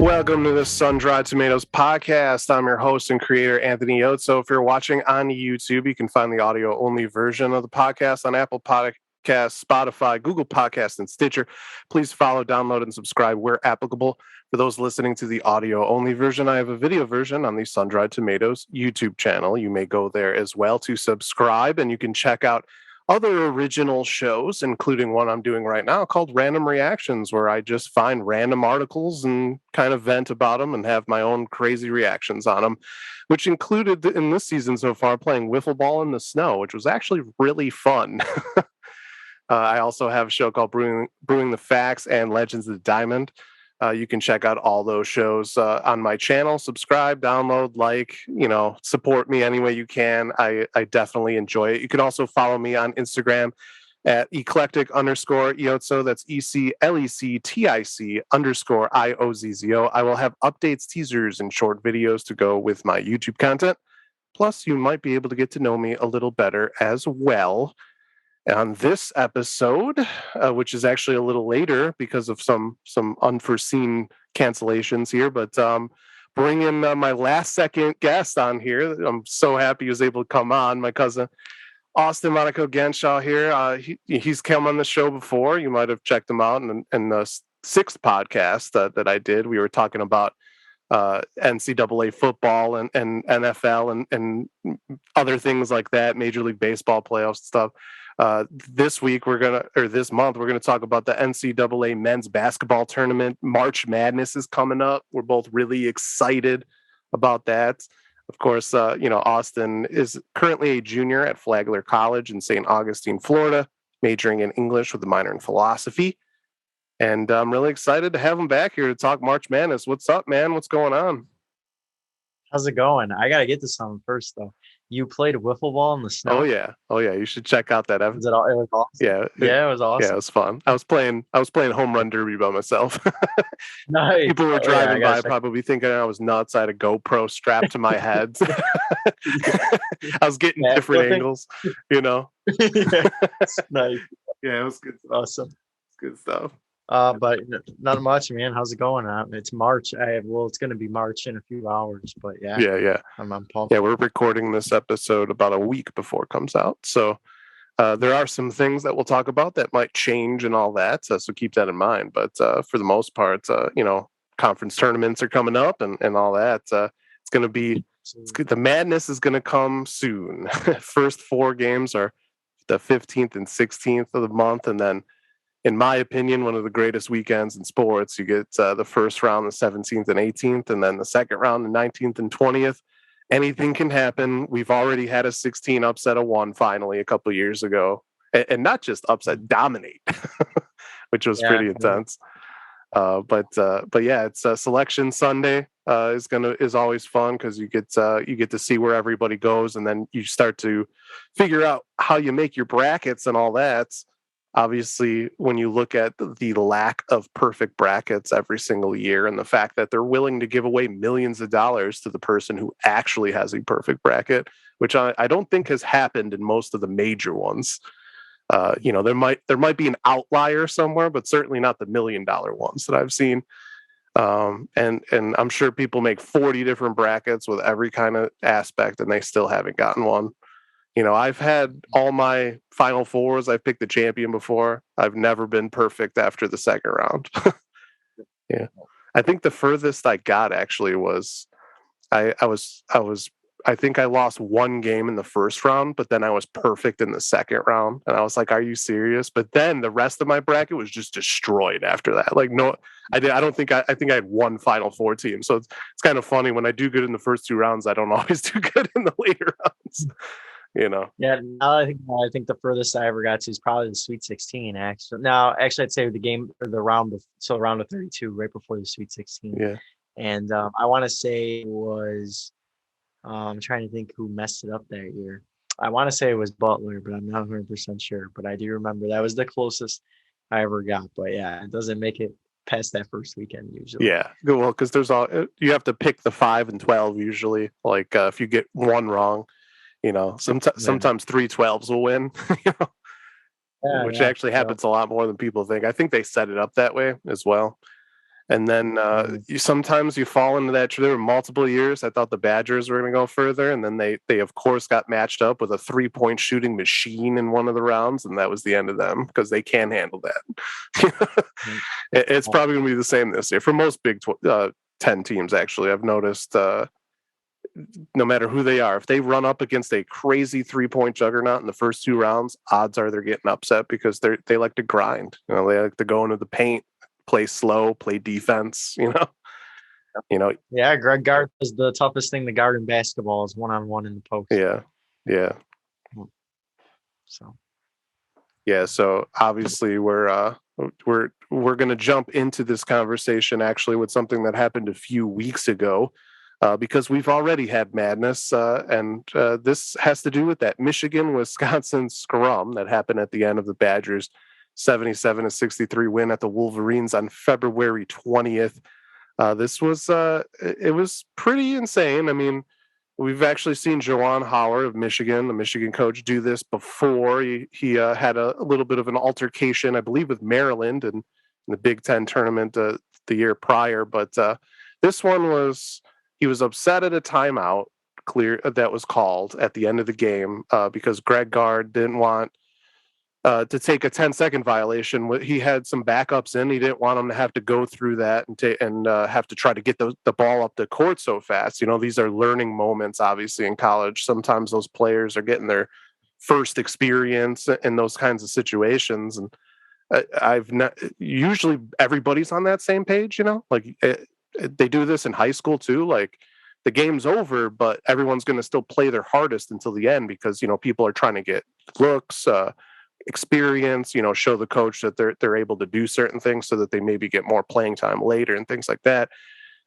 Welcome to the SunDried Tomatoes podcast. I'm your host and creator, Anthony Oates. So if you're watching on YouTube, you can find the audio-only version of the podcast on Apple Podcasts, Spotify, Google Podcasts, and Stitcher. Please follow, download, and subscribe where applicable. For those listening to the audio-only version, I have a video version on the SunDried Tomatoes YouTube channel. You may go there as well to subscribe, and you can check out other original shows, including one I'm doing right now called Random Reactions, where I just find random articles and kind of vent about them and have my own crazy reactions on them, which included in this season so far playing wiffle ball in the snow, which was actually really fun. I also have a show called Brewing the Facts and Legends of the Diamond. You can check out all those shows on my channel. Subscribe, download, support me any way you can. I definitely enjoy it. You can also follow me on Instagram at eclectic_Iozzo. That's ECLECTIC_IOZZO. I will have updates, teasers, and short videos to go with my YouTube content. Plus, you might be able to get to know me a little better as well. On this episode, which is actually a little later because of some unforeseen cancellations here, but bring in my last second guest on here. I'm so happy he was able to come on. My cousin, Austin Monaco-Genschaw here. He's come on the show before. You might have checked him out in the sixth podcast that I did. We were talking about NCAA football and NFL and other things like that, Major League Baseball playoffs and stuff. This month, we're going to talk about the NCAA men's basketball tournament. March Madness is coming up. We're both really excited about that. Of course, Austin is currently a junior at Flagler College in St. Augustine, Florida, majoring in English with a minor in philosophy. And I'm really excited to have him back here to talk March Madness. What's up, man? What's going on? How's it going? I got to get to something first, though. You played wiffle ball in the snow? Oh yeah. You should check out that episode. It was awesome. Yeah, it was awesome. Yeah, it was fun. I was playing home run derby by myself. Nice. People were driving by, probably thinking I was nuts. I had a GoPro strapped to my head. I was getting different angles, Yeah. Nice. Yeah, it was good. Awesome. It's good stuff. But not much, man. How's it going? It's March. It's going to be March in a few hours, but yeah. I'm pumped. Yeah, we're recording this episode about a week before it comes out, so there are some things that we'll talk about that might change and all that. So keep that in mind. But for the most part, conference tournaments are coming up and all that. It's going to be the madness is going to come soon. First 4 games are the 15th and 16th of the month, and then, in my opinion, one of the greatest weekends in sports. You get the first round, the 17th and 18th, and then the second round, the 19th and 20th. Anything can happen. We've already had a 16 upset of 1 finally a couple of years ago. And not just upset, dominate, which was pretty intense. But yeah, it's Selection Sunday is always fun because you get to see where everybody goes, and then you start to figure out how you make your brackets and all that. Obviously, when you look at the lack of perfect brackets every single year and the fact that they're willing to give away millions of dollars to the person who actually has a perfect bracket, which I don't think has happened in most of the major ones. There might be an outlier somewhere, but certainly not the $1 million ones that I've seen. And I'm sure people make 40 different brackets with every kind of aspect, and they still haven't gotten one. I've had all my Final Fours. I've picked the champion before. I've never been perfect after the second round. Yeah. I think the furthest I got actually was I think I lost 1 game in the first round, but then I was perfect in the second round. And I was like, are you serious? But then the rest of my bracket was just destroyed after that. Like, no, I think I had 1 Final Four team. So it's kind of funny when I do good in the first 2 rounds, I don't always do good in the later rounds. Yeah, I think the furthest I ever got to is probably the Sweet 16. Actually, I'd say the round of 32, right before the Sweet 16. Yeah, and I want to say it was. I'm trying to think who messed it up that year. I want to say it was Butler, but I'm not 100% sure. But I do remember that was the closest I ever got. But yeah, it doesn't make it past that first weekend usually. Yeah, well, because you have to pick the 5 and 12 usually. Like if you get 1 wrong. Sometimes 3 12s will win, which actually happens a lot more than people think. I think they set it up that way as well. And then sometimes you fall into that. There were multiple years I thought the Badgers were going to go further, and then they of course got matched up with a 3-point shooting machine in one of the rounds, and that was the end of them because they can't handle that. It's probably going to be the same this year for most Big 10 teams. Actually, I've noticed no matter who they are, if they run up against a crazy 3-point juggernaut in the first 2 rounds, odds are they're getting upset because they like to grind. They like to go into the paint, play slow, play defense, Yeah, Greg Gard is the toughest thing to guard in basketball is one-on-one in the post. Yeah. So obviously we're going to jump into this conversation actually with something that happened a few weeks ago because we've already had madness and this has to do with that Michigan-Wisconsin scrum that happened at the end of the Badgers 77-63 win at the Wolverines on February 20th. This was it was pretty insane. I mean, we've actually seen Juwan Howard of Michigan, the Michigan coach, do this before. He had a little bit of an altercation, I believe, with Maryland in the Big Ten tournament the year prior. But this one he was upset at a timeout that was called at the end of the game because Greg Gard didn't want to take a 10-second violation. He had some backups in. He didn't want them to have to go through that and have to try to get the ball up the court so fast. These are learning moments, obviously, in college. Sometimes those players are getting their first experience in those kinds of situations. And usually everybody's on that same page, they do this in high school too. Like the game's over, but everyone's going to still play their hardest until the end because, people are trying to get looks, experience, show the coach that they're able to do certain things so that they maybe get more playing time later and things like that.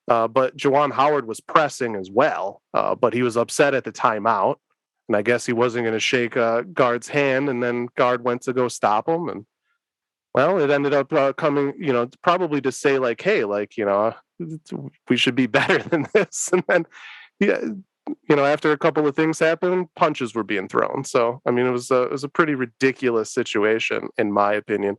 But Juwan Howard was pressing as well, but he was upset at the timeout, and I guess he wasn't going to shake Gard's hand, and then Gard went to go stop him, and well, it ended up coming, probably to say like, hey, we should be better than this, and then after a couple of things happened, punches were being thrown. So, I mean, it was a pretty ridiculous situation, in my opinion.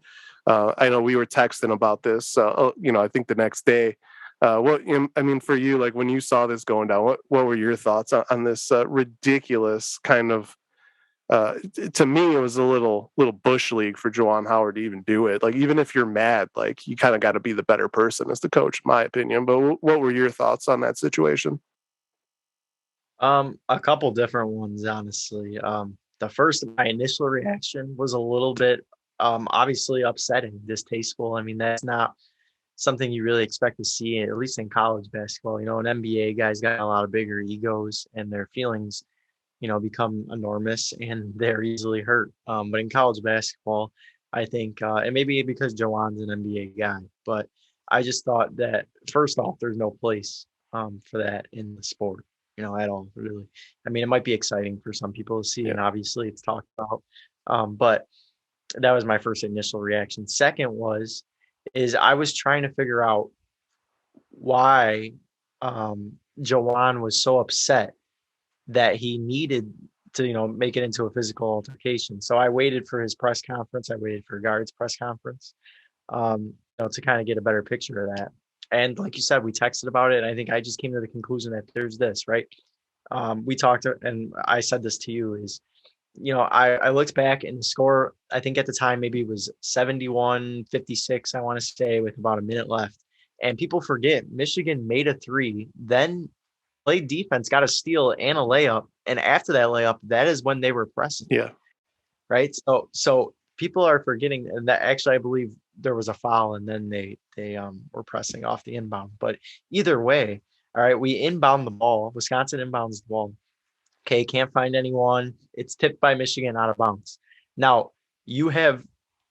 I know we were texting about this, I think the next day. For you, like when you saw this going down, what were your thoughts on this ridiculous kind of, to me, it was a little bush league for Juwan Howard to even do it. Like, even if you're mad, like you kind of got to be the better person as the coach, in my opinion. But what were your thoughts on that situation? A couple different ones, honestly. My initial reaction was a little bit, obviously upsetting, distasteful. I mean, that's not something you really expect to see, at least in college basketball. An NBA guy's got a lot of bigger egos and their feelings, become enormous and they're easily hurt. But in college basketball, I think, and maybe because Jawan's an NBA guy, but I just thought that first off, there's no place for that in the sport. At all, really. I mean, it might be exciting for some people to see, and obviously it's talked about. But that was my first initial reaction. Second is I was trying to figure out why Jawan was so upset that he needed to, make it into a physical altercation. So I waited for his press conference. I waited for Gard's press conference, to kind of get a better picture of that. And like you said, we texted about it. And I think I just came to the conclusion that there's this, right? We talked, and I said this to you is, I looked back and the score, I think at the time, maybe it was 71-56, I want to say, with about a minute left. And people forget Michigan made a 3, then played defense, got a steal and a layup. And after that layup, that is when they were pressing. Yeah. Right. So people are forgetting, and that actually, I believe there was a foul and then they were pressing off the inbound. But either way, all right, we inbound the ball. Wisconsin inbounds the ball. Okay, can't find anyone. It's tipped by Michigan out of bounds. Now, you have,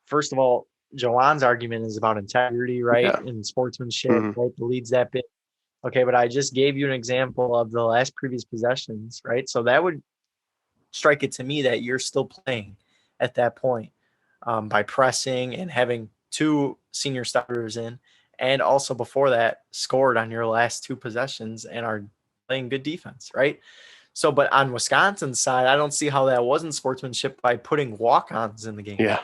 first of all, Jawan's argument is about integrity, right? Yeah. And sportsmanship, right? The lead's that big. Okay, but I just gave you an example of the last previous possessions, right? So that would strike it to me that you're still playing at that point by pressing and having 2 senior starters in, and also before that scored on your last 2 possessions and are playing good defense, right? So, but on Wisconsin's side, I don't see how that wasn't sportsmanship by putting walk-ons in the game. Yeah.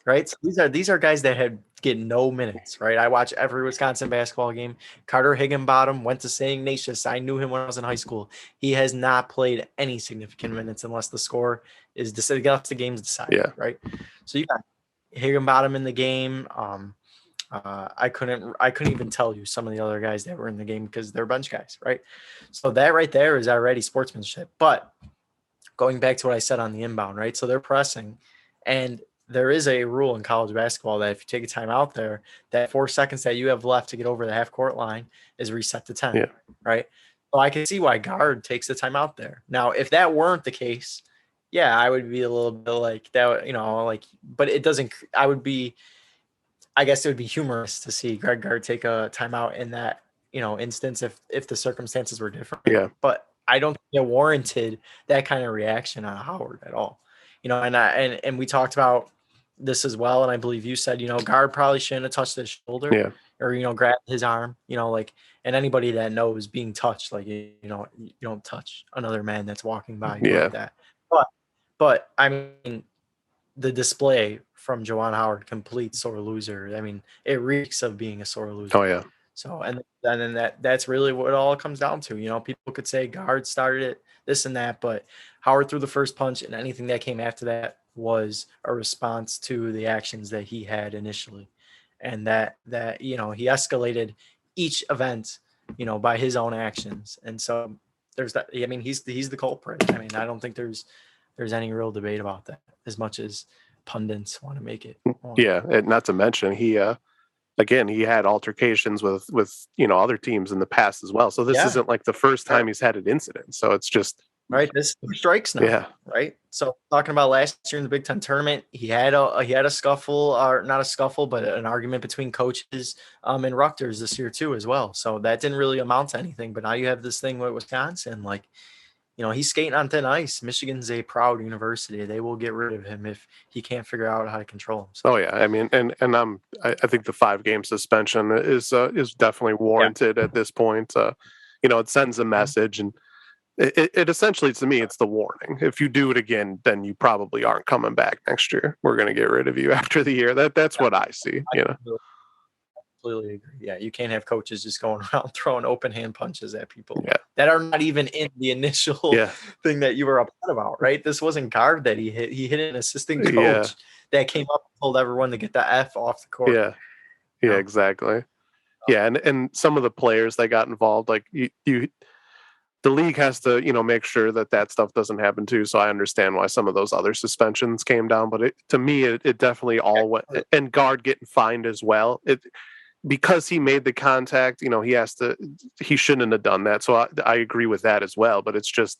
Right. So these are guys that had get no minutes, right? I watch every Wisconsin basketball game. Carter Higginbottom went to St. Ignatius. I knew him when I was in high school. He has not played any significant minutes unless the score is decided, the game's decided, right? So you got Higginbottom in the game. I couldn't even tell you some of the other guys that were in the game because they're bench guys, right? So that right there is already sportsmanship. But going back to what I said on the inbound, right? So they're pressing, and there is a rule in college basketball that if you take a timeout there, that 4 seconds that you have left to get over the half court line is reset to 10, right? So I can see why guard takes the timeout there. Now, if that weren't the case, yeah, I would be a little bit like that, but it doesn't. I guess it would be humorous to see Greg Gard take a timeout in that, instance if the circumstances were different. Yeah. But I don't think it warranted that kind of reaction on Howard at all. And we talked about this as well, and I believe you said, Gard probably shouldn't have touched his shoulder or, grabbed his arm, and anybody that knows being touched, like, you don't touch another man that's walking by you like that. But I mean, the display from Juwan Howard, complete sore loser. I mean, it reeks of being a sore loser. Oh yeah. So, and then that's really what it all comes down to. People could say Gard started it, this and that, but Howard threw the first punch, and anything that came after that was a response to the actions that he had initially. And that he escalated each event, by his own actions. And so there's that. I mean, he's the culprit. I mean, I don't think there's any real debate about that, as much as pundits want to make it. Yeah, and not to mention he had altercations with other teams in the past as well. So this isn't like the first time he's had an incident. So it's just right. This strikes now. Yeah. Right. So talking about last year in the Big Ten tournament, he had a scuffle, or not a scuffle, but an argument between coaches and Rutgers this year too as well. So that didn't really amount to anything. But now you have this thing with Wisconsin, like, he's skating on thin ice. Michigan's a proud university. They will get rid of him if he can't figure out how to control himself. Oh yeah, I mean, and I think the 5-game suspension is definitely warranted at this point. It sends a message, and it essentially, to me, it's the warning. If you do it again, then you probably aren't coming back next year. We're going to get rid of you after the year. That's what I see. Completely agree. Yeah, you can't have coaches just going around throwing open hand punches at people that are not even in the initial thing that you were upset about, right? This wasn't Gard that he hit. He hit an assistant coach that came up and told everyone to get the F off the court. Yeah, exactly. Yeah, and some of the players that got involved, like the league has to, make sure that stuff doesn't happen too. So I understand why some of those other suspensions came down, but to me, it definitely all went, and Gard getting fined as well. Because he made the contact, he shouldn't have done that. So I agree with that as well. But it's just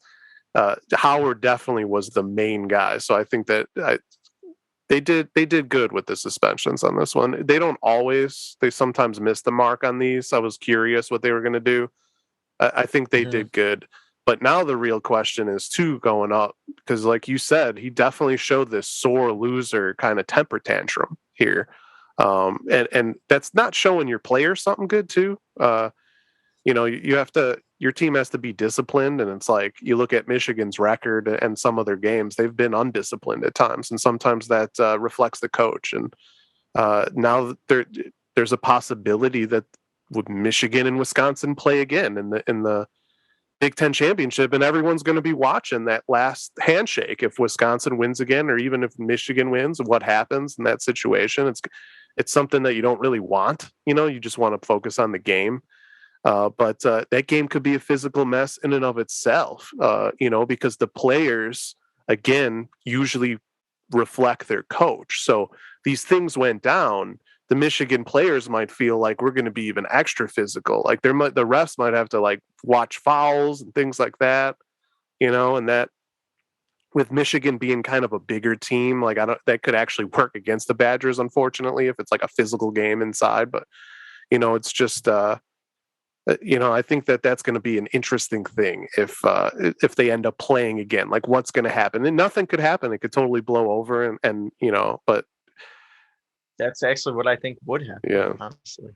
Howard definitely was the main guy. So I think that they did good with the suspensions on this one. They sometimes miss the mark on these. I was curious what they were going to do. I think they did good. But now the real question is going up, because like you said, he definitely showed this sore loser kind of temper tantrum here. And that's not showing your players something good too. Your team has to be disciplined, and it's like you look at Michigan's record and some of their games, they've been undisciplined at times, and sometimes that reflects the coach. And now there's a possibility that would Michigan and Wisconsin play again in the Big Ten championship, and everyone's going to be watching that last handshake. If Wisconsin wins again, or even if Michigan wins, what happens in that situation? It's something that you don't really want. You just want to focus on the game. But that game could be a physical mess in and of itself, because the players, again, usually reflect their coach. So these things went down. The Michigan players might feel like we're going to be even extra physical. Like the refs might have to watch fouls and things like that, and that with Michigan being kind of a bigger team, that could actually work against the Badgers, unfortunately, if it's like a physical game inside. But, it's just, I think that's going to be an interesting thing if they end up playing again. Like, what's going to happen? And nothing could happen. It could totally blow over, and but that's actually what I think would happen. Yeah, honestly,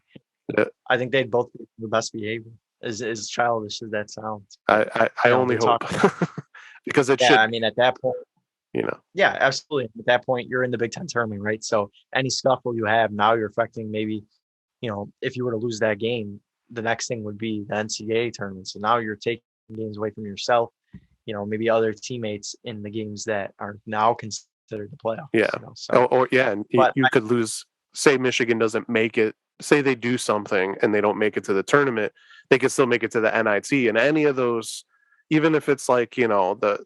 I think they'd both be the best behavior. As childish as that sounds, I only hope because it should. I mean, at that point, Yeah, absolutely. At that point, you're in the Big Ten tournament, right? So any scuffle you have now, you're affecting maybe, if you were to lose that game, the next thing would be the NCAA tournament. So now you're taking games away from yourself, maybe other teammates in the games that are now considered the playoffs. Yeah. So, And but you could lose. Say Michigan doesn't make it. Say they do something and they don't make it to the tournament. They can still make it to the NIT, and any of those, even if it's like the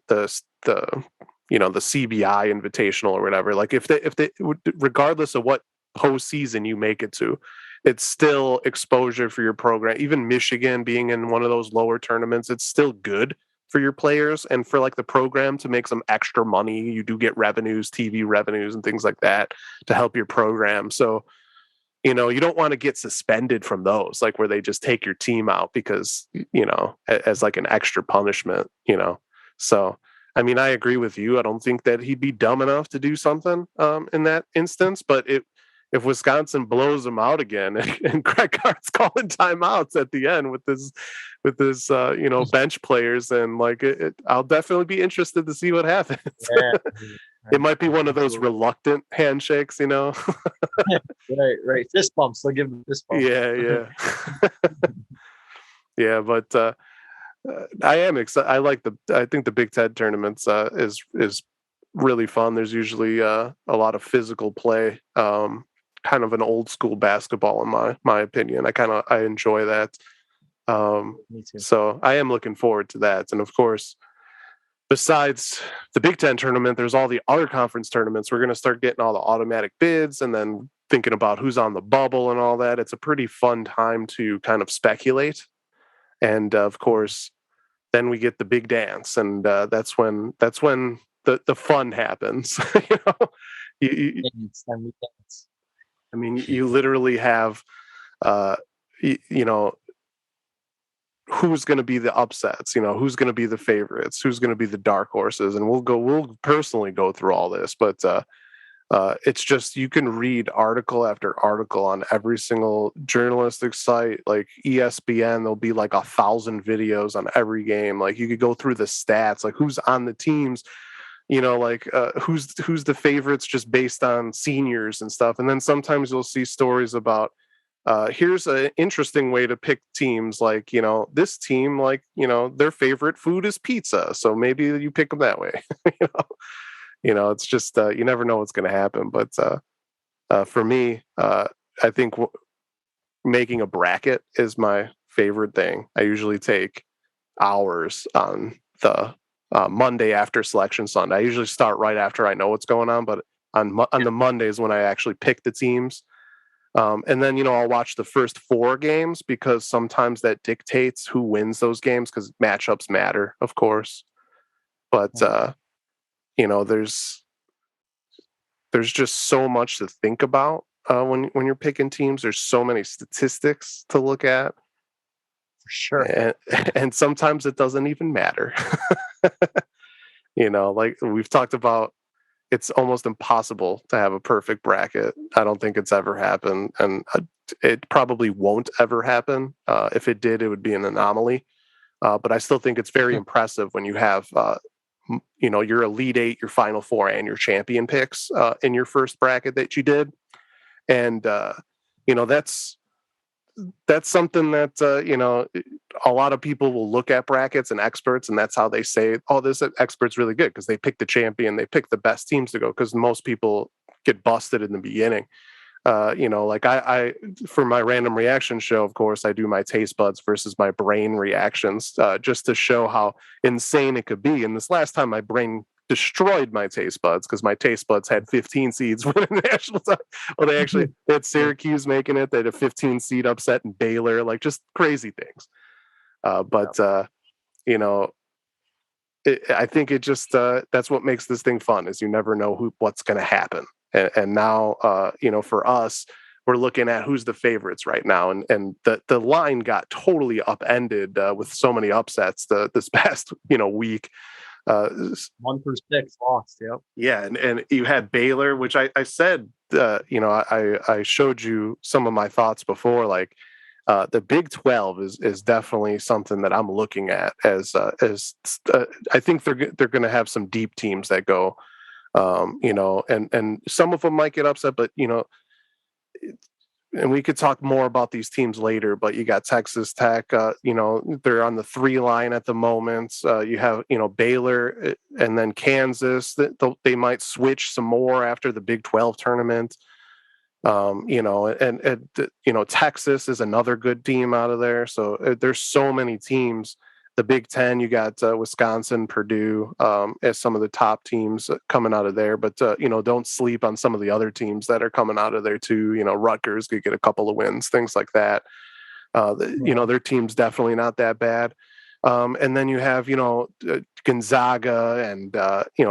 CBI Invitational or whatever. Like if they regardless of what postseason you make it to, it's still exposure for your program. Even Michigan being in one of those lower tournaments, it's still good for your players and for like the program to make some extra money. You do get revenues, TV revenues and things like that to help your program. So, you don't want to get suspended from those, like where they just take your team out because, as like an extra punishment. So, I mean, I agree with you. I don't think that he'd be dumb enough to do something in that instance, but if Wisconsin blows them out again and Greg Cart's calling timeouts at the end with this bench players, and like I'll definitely be interested to see what happens. yeah, It might be one of those reluctant handshakes, right. Fist bumps. They'll give them fist bumps. Yeah. Yeah, but I am excited. I think the Big Ten tournaments is really fun. There's usually a lot of physical play, kind of an old school basketball in my opinion. I enjoy that. Me too. So I am looking forward to that. And of course, besides the Big Ten tournament, there's all the other conference tournaments. We're going to start getting all the automatic bids and then thinking about who's on the bubble and all that. It's a pretty fun time to kind of speculate. And of course, then we get the big dance, and that's when the fun happens. You, I mean, you literally have, who's going to be the upsets, who's going to be the favorites, who's going to be the dark horses, and we'll personally go through all this, but it's just, you can read article after article on every single journalistic site, like ESPN. There'll be like 1,000 videos on every game. Like you could go through the stats, like who's on the teams, who's the favorites just based on seniors and stuff. And then sometimes you'll see stories about here's an interesting way to pick teams, like this team, like their favorite food is pizza, so maybe you pick them that way. It's just you never know what's going to happen. But for me, I think making a bracket is my favorite thing. I usually take hours on the Monday after Selection Sunday. I usually start right after I know what's going on, but on the Mondays when I actually pick the teams. And then, I'll watch the first 4 games because sometimes that dictates who wins those games because matchups matter, of course. But, there's just so much to think about when you're picking teams. There's so many statistics to look at. For sure. And sometimes it doesn't even matter. Like we've talked about, it's almost impossible to have a perfect bracket. I don't think it's ever happened, and it probably won't ever happen. If it did, it would be an anomaly. But I still think it's very impressive when you have, your Elite Eight, your Final Four, and your champion picks in your first bracket that you did. And, that's something that, a lot of people will look at brackets and experts, and that's how they say, oh, this expert's really good because they pick the champion, they pick the best teams to go, because most people get busted in the beginning. Like I for my random reaction show, of course, I do my taste buds versus my brain reactions, just to show how insane it could be. And this last time, my brain destroyed my taste buds because my taste buds had 15 seeds winning the national title. Well, they had Syracuse making it. They had a 15 seed upset in Baylor, like just crazy things. I think it just that's what makes this thing fun, is you never know what's going to happen. And now, for us, we're looking at who's the favorites right now, and the line got totally upended with so many upsets this past week. 1 through 6 lost. Yep. Yeah, and you had Baylor, which I said, I showed you some of my thoughts before. Like the Big 12 is definitely something that I'm looking at as I think they're going to have some deep teams that go And some of them might get upset, but and we could talk more about these teams later, but you got Texas Tech, they're on the 3 line at the moment. You have, Baylor and then Kansas. They might switch some more after the Big 12 tournament. Texas is another good team out of there. So there's so many teams. The Big Ten, you got Wisconsin, Purdue as some of the top teams coming out of there. But, don't sleep on some of the other teams that are coming out of there too. Rutgers could get a couple of wins, things like that. Their team's definitely not that bad. And then you have, Gonzaga and,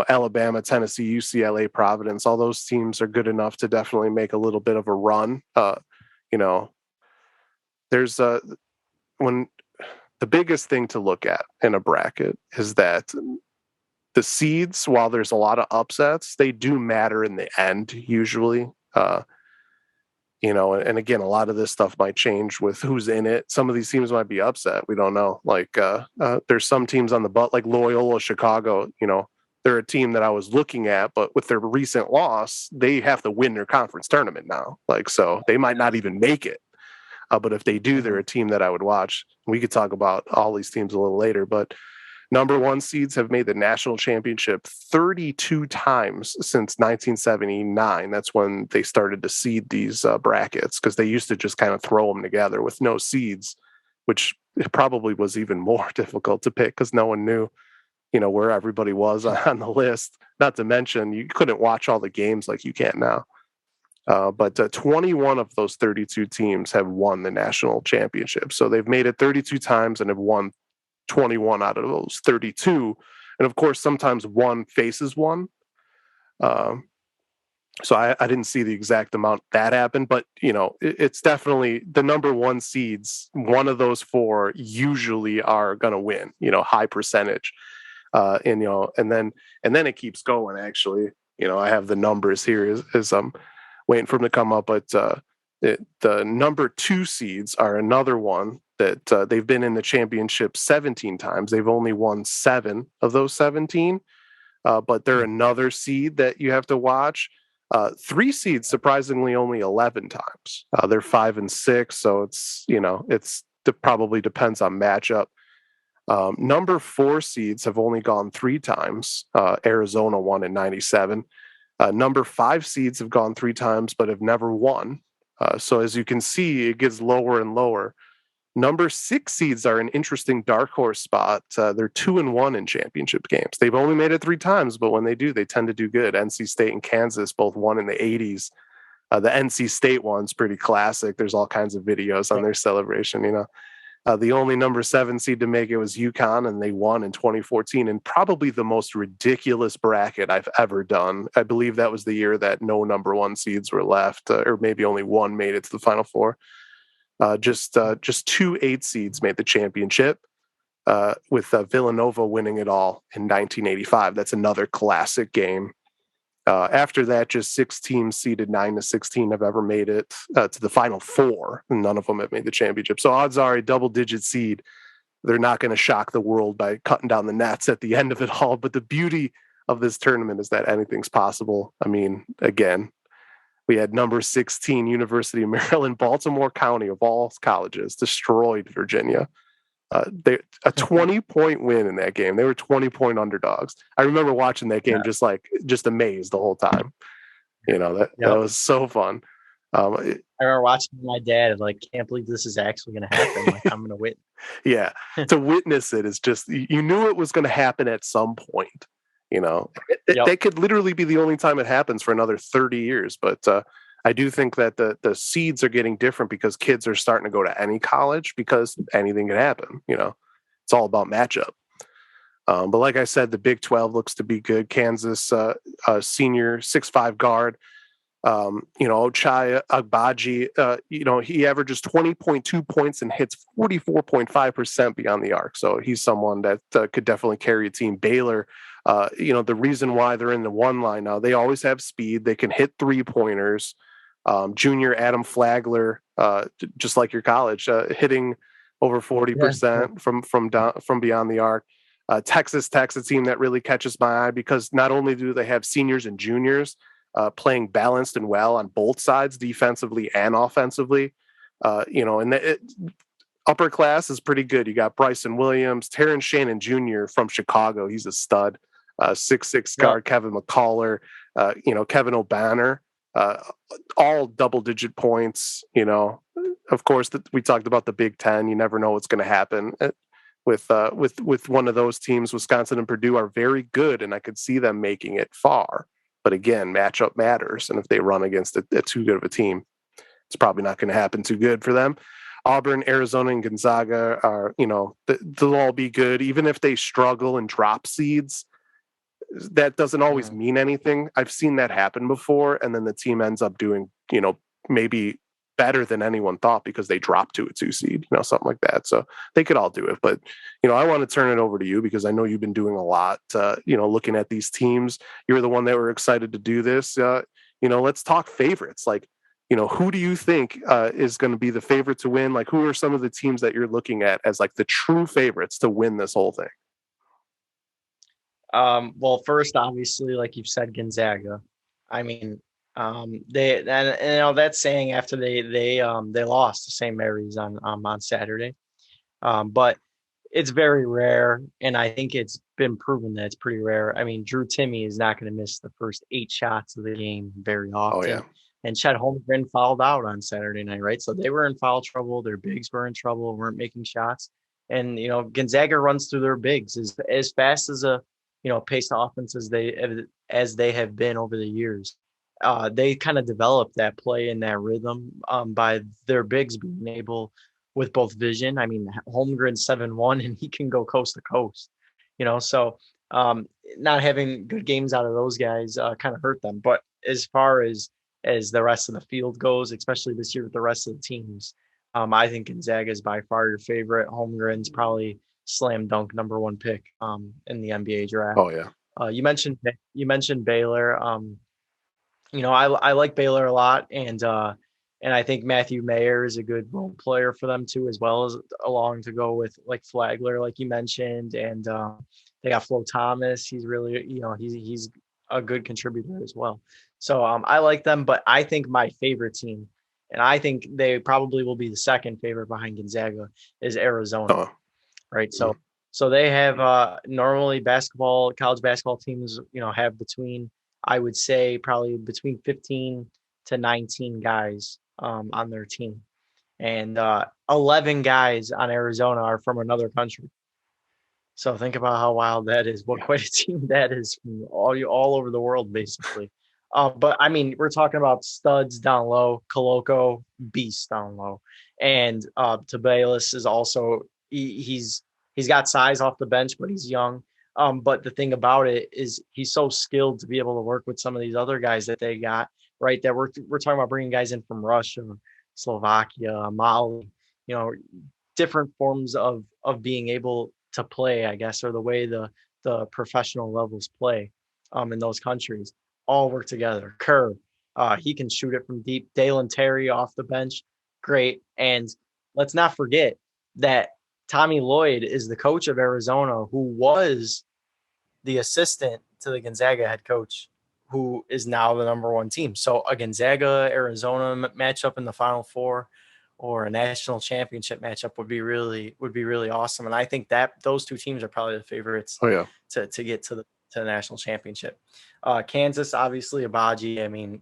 Alabama, Tennessee, UCLA, Providence. All those teams are good enough to definitely make a little bit of a run. There's when the biggest thing to look at in a bracket is that the seeds, while there's a lot of upsets, they do matter in the end, usually. And again, a lot of this stuff might change with who's in it. Some of these teams might be upset. We don't know. Like there's some teams on the butt, like Loyola Chicago, they're a team that I was looking at, but with their recent loss, they have to win their conference tournament now. So they might not even make it. But if they do, they're a team that I would watch. We could talk about all these teams a little later, but number 1 seeds have made the national championship 32 times since 1979. That's when they started to seed these brackets, because they used to just kind of throw them together with no seeds, which probably was even more difficult to pick because no one knew, where everybody was on the list. Not to mention, you couldn't watch all the games like you can now. But 21 of those 32 teams have won the national championship. So they've made it 32 times and have won 21 out of those 32. And of course, sometimes one faces one. So I didn't see the exact amount that happened, but it's definitely the number 1 seeds. One of those 4 usually are going to win, high percentage. And then it keeps going. Actually, I have the numbers here as I'm waiting for them to come up, but the number 2 seeds are another one that they've been in the championship 17 times. They've only won 7 of those 17, but they're another seed that you have to watch. 3 seeds, surprisingly, only 11 times. They're 5 and 6, so it probably depends on matchup. Number 4 seeds have only gone 3 times. Arizona won in 97. Number 5 seeds have gone 3 times, but have never won. So as you can see, it gets lower and lower. Number 6 seeds are an interesting dark horse spot. They're 2-1 in championship games. They've only made it 3 times, but when they do, they tend to do good. NC State and Kansas both won in the 80s. The NC State one's pretty classic. There's all kinds of videos on their celebration, The only number 7 seed to make it was UConn, and they won in 2014, and probably the most ridiculous bracket I've ever done. I believe that was the year that no number 1 seeds were left, or maybe only one made it to the Final Four. Just 2 8 seeds made the championship, with Villanova winning it all in 1985. That's another classic game. After that, just 6 teams seeded 9-16 have ever made it to the Final Four, and none of them have made the championship. So odds are a double-digit seed. They're not going to shock the world by cutting down the nets at the end of it all. But the beauty of this tournament is that anything's possible. I mean, again, we had number 16, University of Maryland, Baltimore County, of all colleges, destroyed Virginia. A 20-point win in that game. They were 20-point underdogs. I remember watching that game just amazed the whole time. That was so fun. I remember watching my dad, can't believe this is actually going to happen. I'm going to witness. Yeah, to witness it is just, you knew it was going to happen at some point. That could literally be the only time it happens for another 30 years. But I do think that the seeds are getting different because kids are starting to go to any college because anything can happen. It's all about matchup. But like I said, the Big 12 looks to be good. Kansas, senior 6'5" guard, Ochai Agbaji, he averages 20.2 points and hits 44.5% beyond the arc. So he's someone that could definitely carry a team. Baylor, the reason why they're in the 1 line now, they always have speed. They can hit 3-pointers. Junior Adam Flagler, just like your college, hitting over 40% from beyond the arc. Texas Tech's a team that really catches my eye because not only do they have seniors and juniors playing balanced and well on both sides, defensively and offensively, and upper class is pretty good. You got Bryson Williams, Terrence Shannon Jr. from Chicago. He's a stud. 6'6" guard, Kevin McCullough, Kevin O'Banner, all double-digit points. Of course, we talked about the Big Ten. You never know what's going to happen with one of those teams. Wisconsin and Purdue are very good, and I could see them making it far. But again, matchup matters, and if they run against a too good of a team, it's probably not going to happen too good for them. Auburn, Arizona, and Gonzaga are, they'll all be good, even if they struggle and drop seeds. That doesn't always mean anything. I've seen that happen before, and then the team ends up doing, maybe better than anyone thought because they dropped to a 2 seed, something like that. So they could all do it. But, I want to turn it over to you because I know you've been doing a lot, looking at these teams. You're the one that were excited to do this. Let's talk favorites. Like, who do you think is going to be the favorite to win? Like, who are some of the teams that you're looking at as like the true favorites to win this whole thing? Well, first, obviously, like you've said, Gonzaga. I mean, that's saying after they lost to St. Mary's on Saturday, but it's very rare, and I think it's been proven that it's pretty rare. I mean, Drew Timme is not going to miss the first 8 shots of the game very often. Oh, yeah. And Chet Holmgren fouled out on Saturday night, right? So they were in foul trouble. Their bigs were in trouble, weren't making shots. And, Gonzaga runs through their bigs as fast as a paced offense as they have been over the years. They kind of developed that play and that rhythm by their bigs being able with both vision. I mean, Holmgren's 7'1" and he can go coast to coast, so not having good games out of those guys kind of hurt them. But as far as the rest of the field goes, especially this year with the rest of the teams, I think Gonzaga is by far your favorite. Holmgren's probably slam dunk number 1 pick in the NBA draft. Oh yeah. You mentioned Baylor. I like Baylor a lot, and I think Matthew Mayer is a good role player for them too, as well as along to go with like Flagler, like you mentioned, and they got Flo Thomas. He's really, he's a good contributor as well. So I like them, but I think my favorite team, and I think they probably will be the second favorite behind Gonzaga, is Arizona. Oh. Right. So they have normally college basketball teams, have I would say probably between 15 to 19 guys on their team. And 11 guys on Arizona are from another country. So think about how wild that is. What quite a team that is from all over the world, basically. But I mean, we're talking about studs down low, Koloko, beast down low. And Tabelis is also, he's got size off the bench, but he's young. But the thing about it is he's so skilled to be able to work with some of these other guys that they got, right? That we're talking about bringing guys in from Russia, Slovakia, Mali, different forms of being able to play, I guess, or the way the professional levels play in those countries all work together. Kerr, he can shoot it from deep. Dalen Terry off the bench, great. And let's not forget that Tommy Lloyd is the coach of Arizona, who was the assistant to the Gonzaga head coach, who is now the number 1 team. So a Gonzaga-Arizona matchup in the Final Four or a national championship matchup would be really awesome. And I think that those 2 teams are probably the favorites to get to the national championship. Kansas, obviously, Abaji. I mean,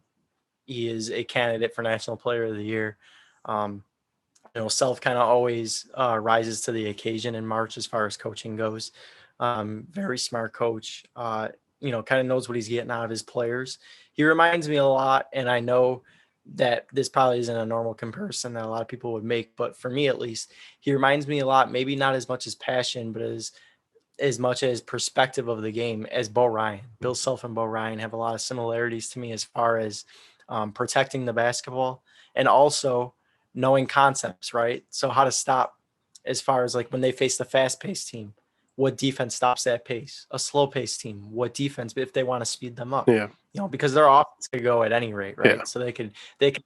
he is a candidate for National Player of the Year. Self kind of always rises to the occasion in March as far as coaching goes. Very smart coach, kind of knows what he's getting out of his players. He reminds me a lot, and I know that this probably isn't a normal comparison that a lot of people would make, but for me at least, he reminds me a lot, maybe not as much as passion, but as much as perspective of the game as Bo Ryan. Bill Self and Bo Ryan have a lot of similarities to me as far as protecting the basketball and also knowing concepts, right? So how to stop as far as like when they face the fast-paced team, what defense stops that pace? A slow-paced team, what defense if they want to speed them up? Yeah. Because their offense could go at any rate, right? Yeah. So they could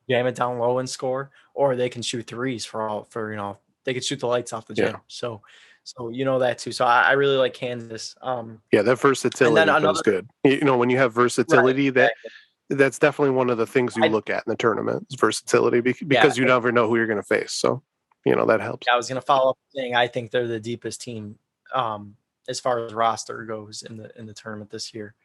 jam it down low and score, or they can shoot threes they could shoot the lights off the gym. Yeah. So that too. So I really like Kansas. Yeah, that versatility feels good. When you have versatility, right, that's definitely one of the things you look at in the tournament is versatility because you never know who you're going to face. So, that helps. I was going to follow up saying I think they're the deepest team as far as roster goes in the tournament this year.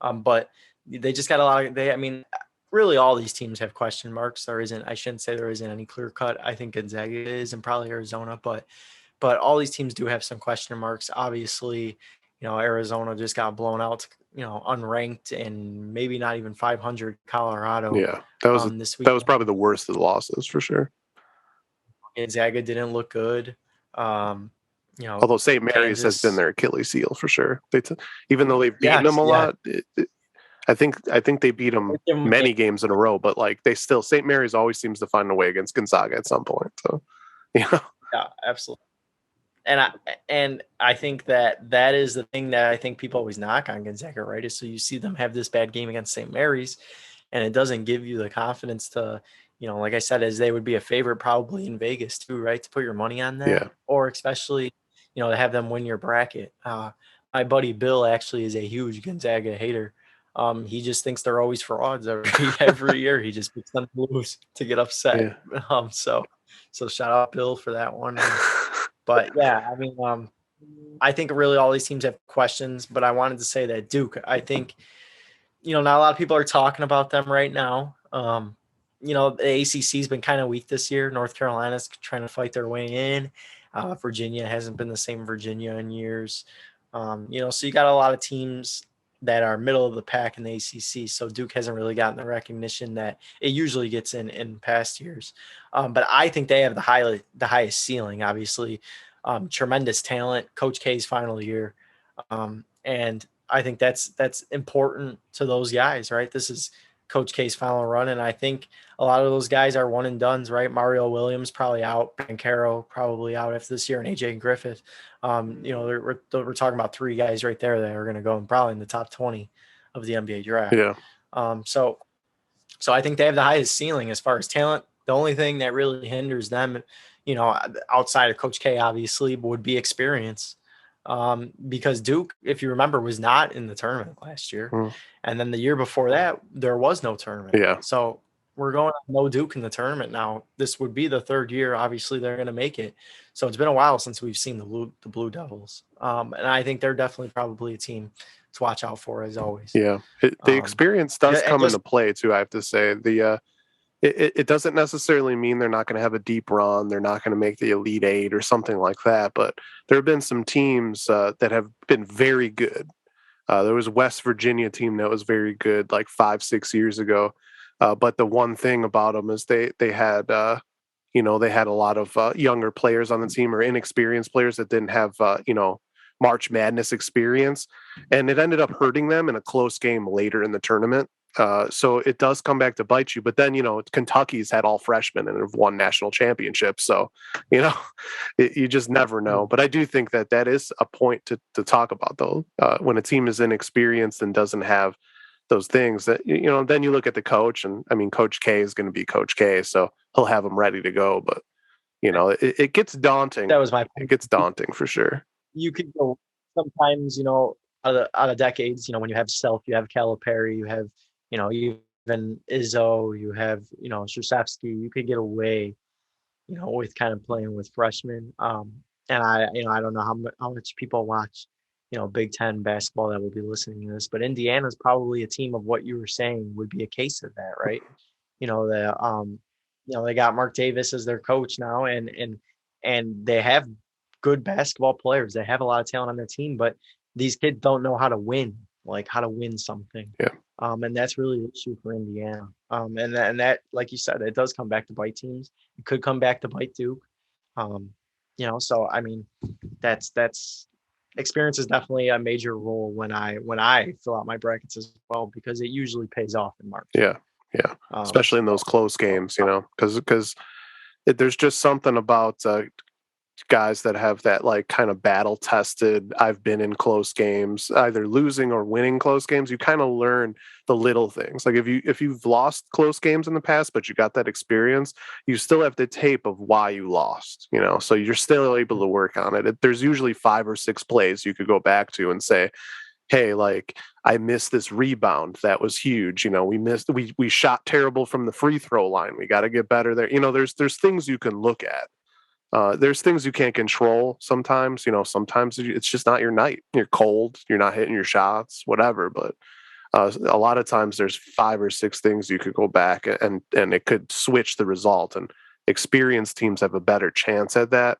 But they just got a lot of really all these teams have question marks. I shouldn't say there isn't any clear cut. I think Gonzaga is and probably Arizona, but all these teams do have some question marks. Obviously, Arizona just got blown out, unranked and maybe not even 500 Colorado. Yeah, this week. That was probably the worst of the losses for sure. Gonzaga didn't look good. Although St. Mary's has been their Achilles heel for sure. Even though they've beaten them a lot, I think they beat them many games in a row. But St. Mary's always seems to find a way against Gonzaga at some point. So, yeah, absolutely. And I think that is the thing that I think people always knock on Gonzaga, right? Is so you see them have this bad game against St. Mary's, and it doesn't give you the confidence to, like I said, as they would be a favorite probably in Vegas too, right? To put your money on that, yeah. Or especially, to have them win your bracket. My buddy Bill actually is a huge Gonzaga hater. He just thinks they're always frauds every year. He just picks them to lose to get upset. Yeah. So shout out Bill for that one. But yeah, I think really all these teams have questions, but I wanted to say that Duke, I think, not a lot of people are talking about them right now. The ACC's been kind of weak this year. North Carolina's trying to fight their way in. Virginia hasn't been the same Virginia in years. So you got a lot of teams that are middle of the pack in the ACC. So Duke hasn't really gotten the recognition that it usually gets in past years. But I think they have the highest ceiling, obviously. Tremendous talent, Coach K's final year. And I think that's important to those guys, right? This is Coach K's final run. And I think a lot of those guys are one and dones, right? Mario Williams probably out, Bankero probably out after this year, and AJ Griffith. We're talking about three guys right there that are going to go probably in the top 20 of the NBA draft. Yeah. So I think they have the highest ceiling as far as talent. The only thing that really hinders them, outside of Coach K, obviously, would be experience. Because Duke, if you remember, was not in the tournament last year. And then the year before that, there was no tournament. Yeah. So we're going no Duke in the tournament now. This would be the third year. Obviously, they're going to make it. So it's been a while since we've seen the Blue Devils. And I think they're definitely probably a team to watch out for, as always. Yeah. The experience does come into play, too, I have to say. It doesn't necessarily mean they're not going to have a deep run. They're not going to make the Elite Eight or something like that. But there have been some teams that have been very good. There was a West Virginia team that was very good like 5-6 years ago. But the one thing about them is they had a lot of younger players on the team or inexperienced players that didn't have March Madness experience, and it ended up hurting them in a close game later in the tournament. So it does come back to bite you. But then, Kentucky's had all freshmen and have won national championships. So, you just never know. But I do think that is a point to talk about, though. When a team is inexperienced and doesn't have those things that, then you look at the coach. And, Coach K is going to be Coach K. So he'll have them ready to go. But, it gets daunting. That was my point. It gets daunting for sure. You could go sometimes, out of decades, when you have Self, you have Calipari, you have, even Izzo, you have, Krzyzewski, you could get away, with kind of playing with freshmen. And I don't know how much people watch, Big Ten basketball that will be listening to this, but Indiana's probably a team of what you were saying would be a case of that, right? They got Mark Davis as their coach now, and they have good basketball players. They have a lot of talent on their team, but these kids don't know how to win, something. Yeah. And that's really the issue for Indiana. And that, like you said, it does come back to bite teams. It could come back to bite Duke. So that's experience is definitely a major role when I fill out my brackets as well, because it usually pays off in March. Yeah. Especially in those close games, because there's just something about guys that have that like kind of battle tested, I've been in close games, either losing or winning close games. You kind of learn the little things. Like if you've lost close games in the past, but you got that experience, you still have the tape of why you lost, so you're still able to work on it. There's usually 5 or 6 plays you could go back to and say, hey, like I missed this rebound. That was huge. We shot terrible from the free throw line. We got to get better there. There's things you can look at. There's things you can't control sometimes. Sometimes it's just not your night. You're cold. You're not hitting your shots, whatever. But a lot of times there's 5 or 6 things you could go back and it could switch the result. And experienced teams have a better chance at that.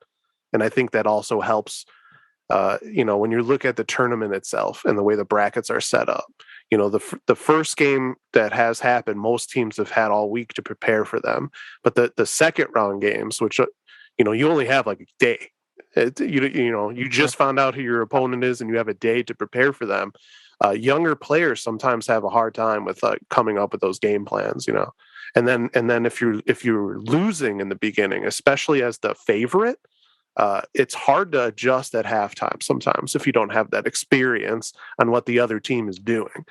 And I think that also helps. When you look at the tournament itself and the way the brackets are set up, the first game that has happened, most teams have had all week to prepare for them. But the second round games, which you only have like a day. You just found out who your opponent is, and you have a day to prepare for them. Younger players sometimes have a hard time with coming up with those game plans. And then if you're losing in the beginning, especially as the favorite, it's hard to adjust at halftime sometimes if you don't have that experience on what the other team is doing.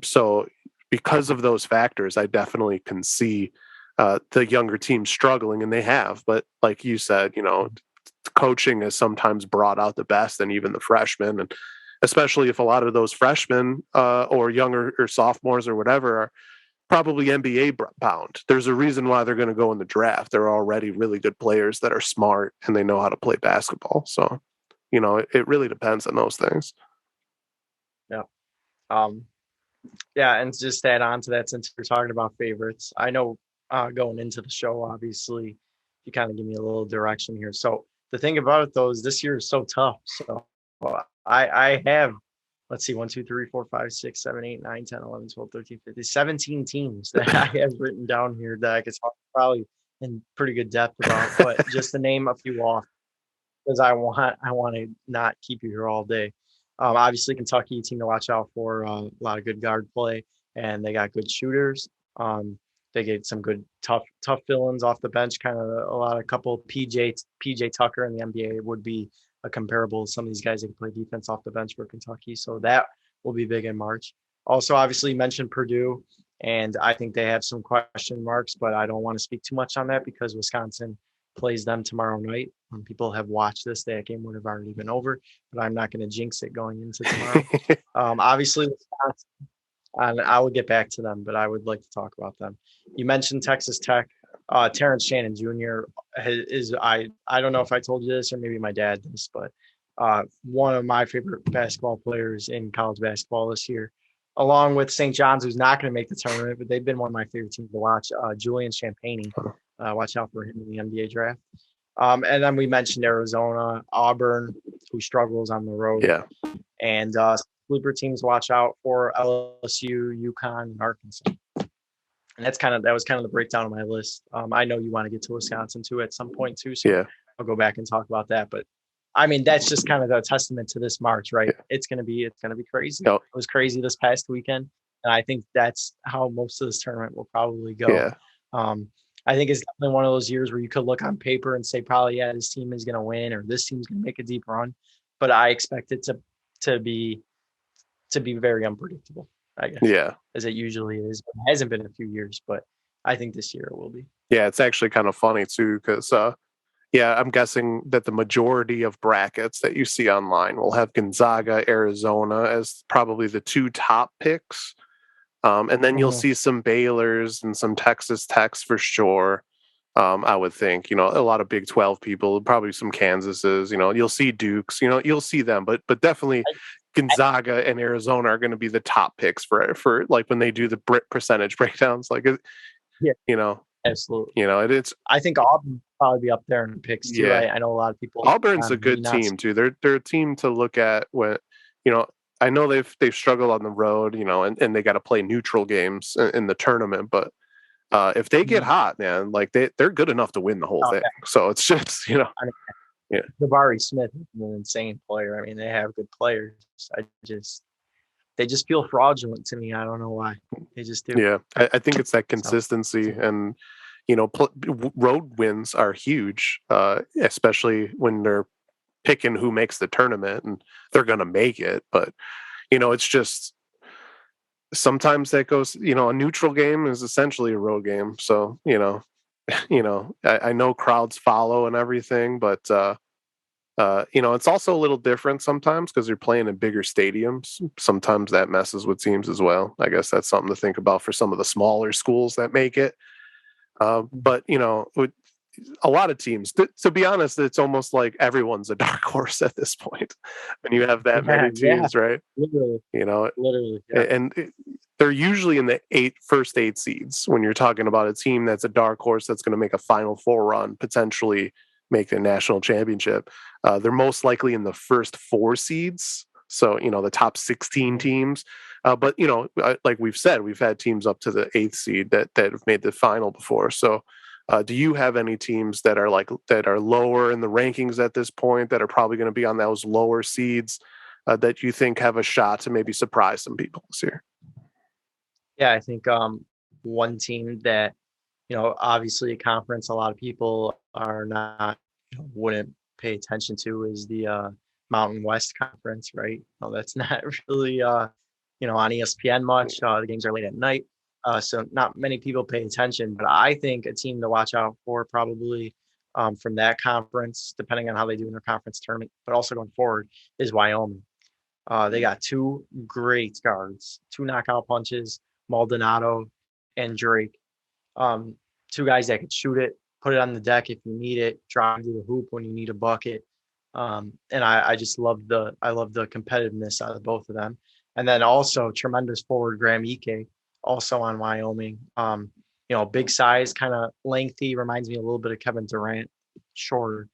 So because of those factors, I definitely can see the younger teams struggling, and they have. But like you said, coaching has sometimes brought out the best and even the freshmen, and especially if a lot of those freshmen or younger or sophomores or whatever are probably NBA bound. There's a reason why they're going to go in the draft. They're already really good players that are smart and they know how to play basketball. So, it really depends on those things. Yeah. Yeah, and just to add on to that, since we're talking about favorites, I know going into the show, obviously, you kind of give me a little direction here. So the thing about it, though, is this year is so tough. So I have, let's see, 1, 2, 3, 4, 5, 6, 7, 8, 9, 10, 11, 12, 13, 15, 17 teams that I have written down here that I could talk probably in pretty good depth about. But just to name a few off, because I want to not keep you here all day. Obviously, Kentucky, team to watch out for, a lot of good guard play, and they got good shooters. They get some good tough fill-ins off the bench. Kind of a couple PJ Tucker in the NBA would be a comparable. Some of these guys that can play defense off the bench for Kentucky, so that will be big in March. Also, obviously, you mentioned Purdue, and I think they have some question marks, but I don't want to speak too much on that because Wisconsin plays them tomorrow night. When people have watched this, that game would have already been over, but I'm not going to jinx it going into tomorrow. Obviously, Wisconsin, and I will get back to them, but I would like to talk about them. You mentioned Texas Tech. Terrence Shannon Jr. is I don't know if I told you this or maybe my dad this, but one of my favorite basketball players in college basketball this year, along with St. John's, who's not going to make the tournament, but they've been one of my favorite teams to watch. Julian Champagnie. Watch out for him in the NBA draft. And then we mentioned Arizona, Auburn, who struggles on the road. Yeah. And sleeper teams watch out for LSU, UConn, and Arkansas. And that was kind of the breakdown of my list. I know you want to get to Wisconsin too at some point too, so yeah. I'll go back and talk about that. But I mean, that's just kind of a testament to this March, right? Yeah. It's gonna be crazy. Yep. It was crazy this past weekend, and I think that's how most of this tournament will probably go. Yeah. I think it's definitely one of those years where you could look on paper and say, probably, yeah, this team is going to win or this team's going to make a deep run. But I expect it to be very unpredictable, I guess. Yeah. As it usually is. It hasn't been a few years, but I think this year it will be. Yeah, it's actually kind of funny too, because I'm guessing that the majority of brackets that you see online will have Gonzaga, Arizona as probably the 2 top picks. And then you'll see some Baylors and some Texas Techs for sure. I would think, a lot of Big 12 people, probably some Kansases, you'll see Dukes, you'll see them, but definitely Gonzaga and Arizona are going to be the top picks for like when they do the percentage breakdowns, like, yeah, absolutely. It's, I think Auburn will probably be up there in picks too. Yeah. I know a lot of people. Auburn's a good team too. They're a team to look at when, I know they've struggled on the road, and they got to play neutral games in the tournament. But if they get hot, man, like they're good enough to win the whole thing. So it's just, yeah. Jabari Smith is an insane player. I mean, they have good players. They just feel fraudulent to me. I don't know why. They just do. Yeah, I think it's that consistency, and road wins are huge, especially when they're picking who makes the tournament, and they're going to make it. But, it's just sometimes that goes, a neutral game is essentially a road game. So, I know crowds follow and everything, but, it's also a little different sometimes because you're playing in bigger stadiums. Sometimes that messes with teams as well. I guess that's something to think about for some of the smaller schools that make it. But, a lot of teams, to be honest, it's almost like everyone's a dark horse at this point when you have that many teams, right? Literally, literally. Yeah. And they're usually in the first eight seeds when you're talking about a team that's a dark horse that's going to make a Final Four run, potentially make the national championship. They're most likely in the first four seeds. So, the top 16 teams. But, like we've said, we've had teams up to the eighth seed that have made the final before. So, do you have any teams that are lower in the rankings at this point that are probably going to be on those lower seeds that you think have a shot to maybe surprise some people this year? Yeah, I think one team that, obviously a conference a lot of people are not, wouldn't pay attention to is the Mountain West Conference, right? That's not really, on ESPN much. The games are late at night. So not many people pay attention, but I think a team to watch out for probably from that conference, depending on how they do in their conference tournament, but also going forward, is Wyoming. They got two great guards, two knockout punches, Maldonado and Drake. Two guys that could shoot it, put it on the deck if you need it, drive to the hoop when you need a bucket. And I just love the competitiveness out of both of them. And then also tremendous forward Graham Ike, also on Wyoming. Big size, kind of lengthy, reminds me a little bit of Kevin Durant, shorter,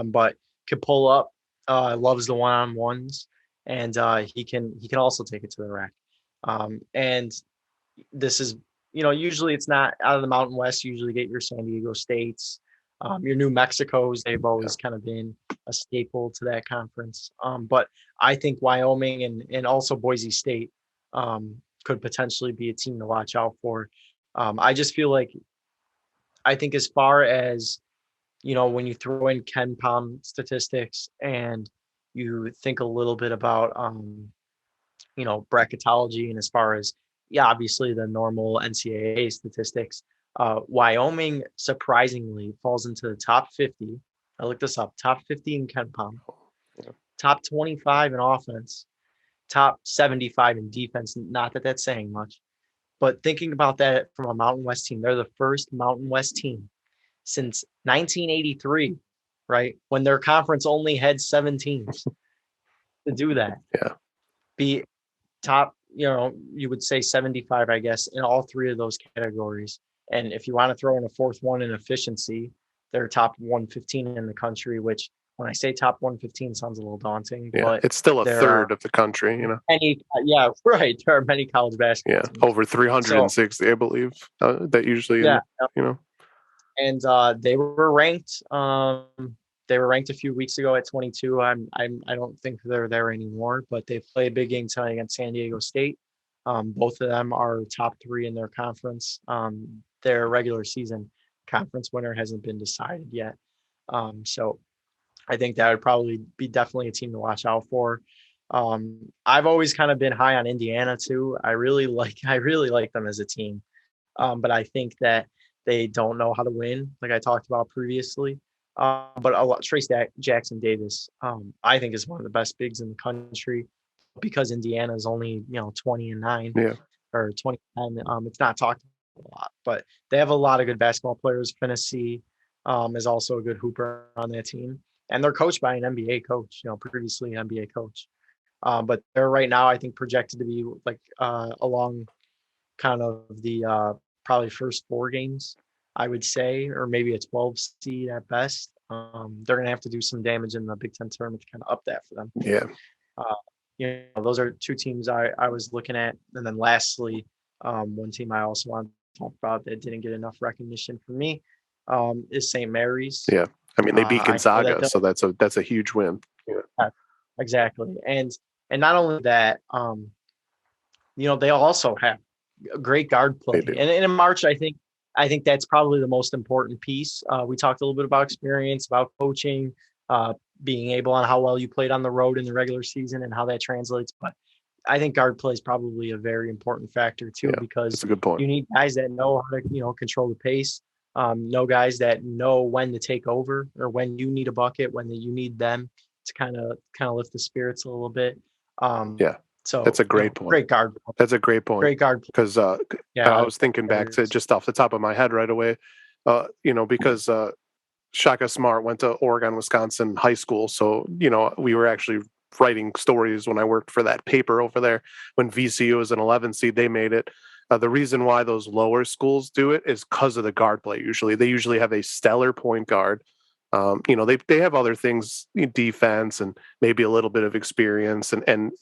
but could pull up. Loves the one-on-ones, and he can also take it to the rack. And this is, usually it's not out of the Mountain West. You usually get your San Diego States, your New Mexicos. They've always kind of been a staple to that conference. But I think Wyoming and also Boise State could potentially be a team to watch out for. I just feel like, I think as far as, when you throw in Ken Pom statistics and you think a little bit about, bracketology, and as far as, obviously the normal NCAA statistics, Wyoming surprisingly falls into the top 50. I looked this up, top 50 in Ken Pom, top 25 in offense, top 75 in defense. Not that that's saying much, but thinking about that from a Mountain West team, they're the first Mountain West team since 1983, right? When their conference only had 7 teams to do that. Yeah. Be top, you would say 75, I guess, in all 3 of those categories. And if you want to throw in a fourth one in efficiency, they're top 115 in the country, which when I say top 115 sounds a little daunting, but it's still a third of the country, right. There are many college basketball teams. Over 360, I believe, that usually, And they were ranked. They were ranked a few weeks ago at 22. I don't think they're there anymore, but they play a big game tonight against San Diego State. Both of them are top 3 in their conference. Their regular season conference winner hasn't been decided yet. So I think that would probably be definitely a team to watch out for. I've always kind of been high on Indiana too. I really like them as a team. But I think that they don't know how to win, like I talked about previously. But Trace Jackson Davis, I think, is one of the best bigs in the country, because Indiana is only 20-9 or 20-10. It's not talked about a lot, but they have a lot of good basketball players. Finney is also a good hooper on that team, and they're coached by an NBA coach, previously an NBA coach. But they're right now, I think, projected to be like along kind of the probably first 4 games, I would say, or maybe a 12 seed at best. They're going to have to do some damage in the Big Ten tournament to kind of up that for them. Yeah. Those are 2 teams I was looking at. And then lastly, one team I also want to talk about that didn't get enough recognition for me is St. Mary's. Yeah. I mean, they beat Gonzaga, so that's a huge win. Yeah, exactly. And not only that, they also have great guard play. And in March, I think I think that's probably the most important piece. We talked a little bit about experience, about coaching, being able on how well you played on the road in the regular season and how that translates. But I think guard play is probably a very important factor too, because that's a good point. you need guys that know how to, control the pace. Know guys that know when to take over or when you need a bucket, when you need them to kind of lift the spirits a little bit. So that's a great point. Great guard. That's a great point. Great guard. Because I was thinking back to just off the top of my head right away, because Shaka Smart went to Oregon, Wisconsin high school. So, we were actually writing stories when I worked for that paper over there. When VCU was an 11 seed, they made it. The reason why those lower schools do it is because of the guard play. They usually have a stellar point guard. They have other things, defense and maybe a little bit of experience and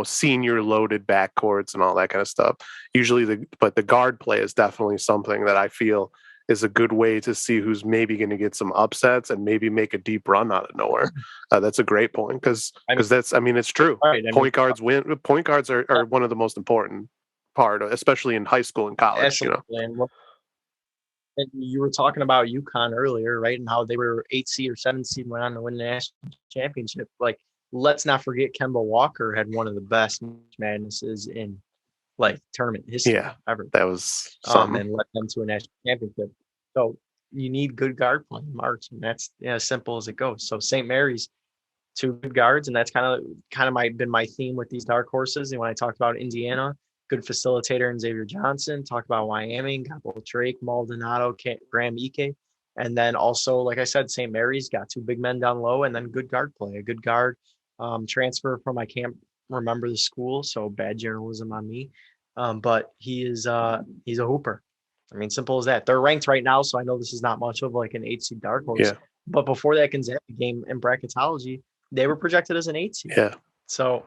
senior loaded backcourts and all that kind of stuff. Usually but the guard play is definitely something that I feel is a good way to see who's maybe going to get some upsets and maybe make a deep run out of nowhere. That's a great point because it's true. Right, point guards win. Point guards are one of the most important part, especially in high school and college. Absolutely. And you were talking about UConn earlier, right? And how they were 8 seed or 7 seed, went on to win the national championship. Like, let's not forget Kemba Walker had one of the best madnesses in tournament history ever. That was something. And led them to a national championship. So you need good guard play in March, and that's as simple as it goes. So St. Mary's, 2 good guards, and that's kind of been my theme with these dark horses. And when I talked about Indiana, good facilitator in Xavier Johnson. Talk about Wyoming, got both Drake, Maldonado, Graham Ike. And then also, like I said, St. Mary's got 2 big men down low, and then good guard play. A good guard transfer from, I can't remember the school, so bad journalism on me. But he's a hooper. I mean, simple as that. They're ranked right now, so I know this is not much of like an 8 seed dark horse. Yeah. But before that Gonzaga game in bracketology, they were projected as an 8 seed. Yeah. So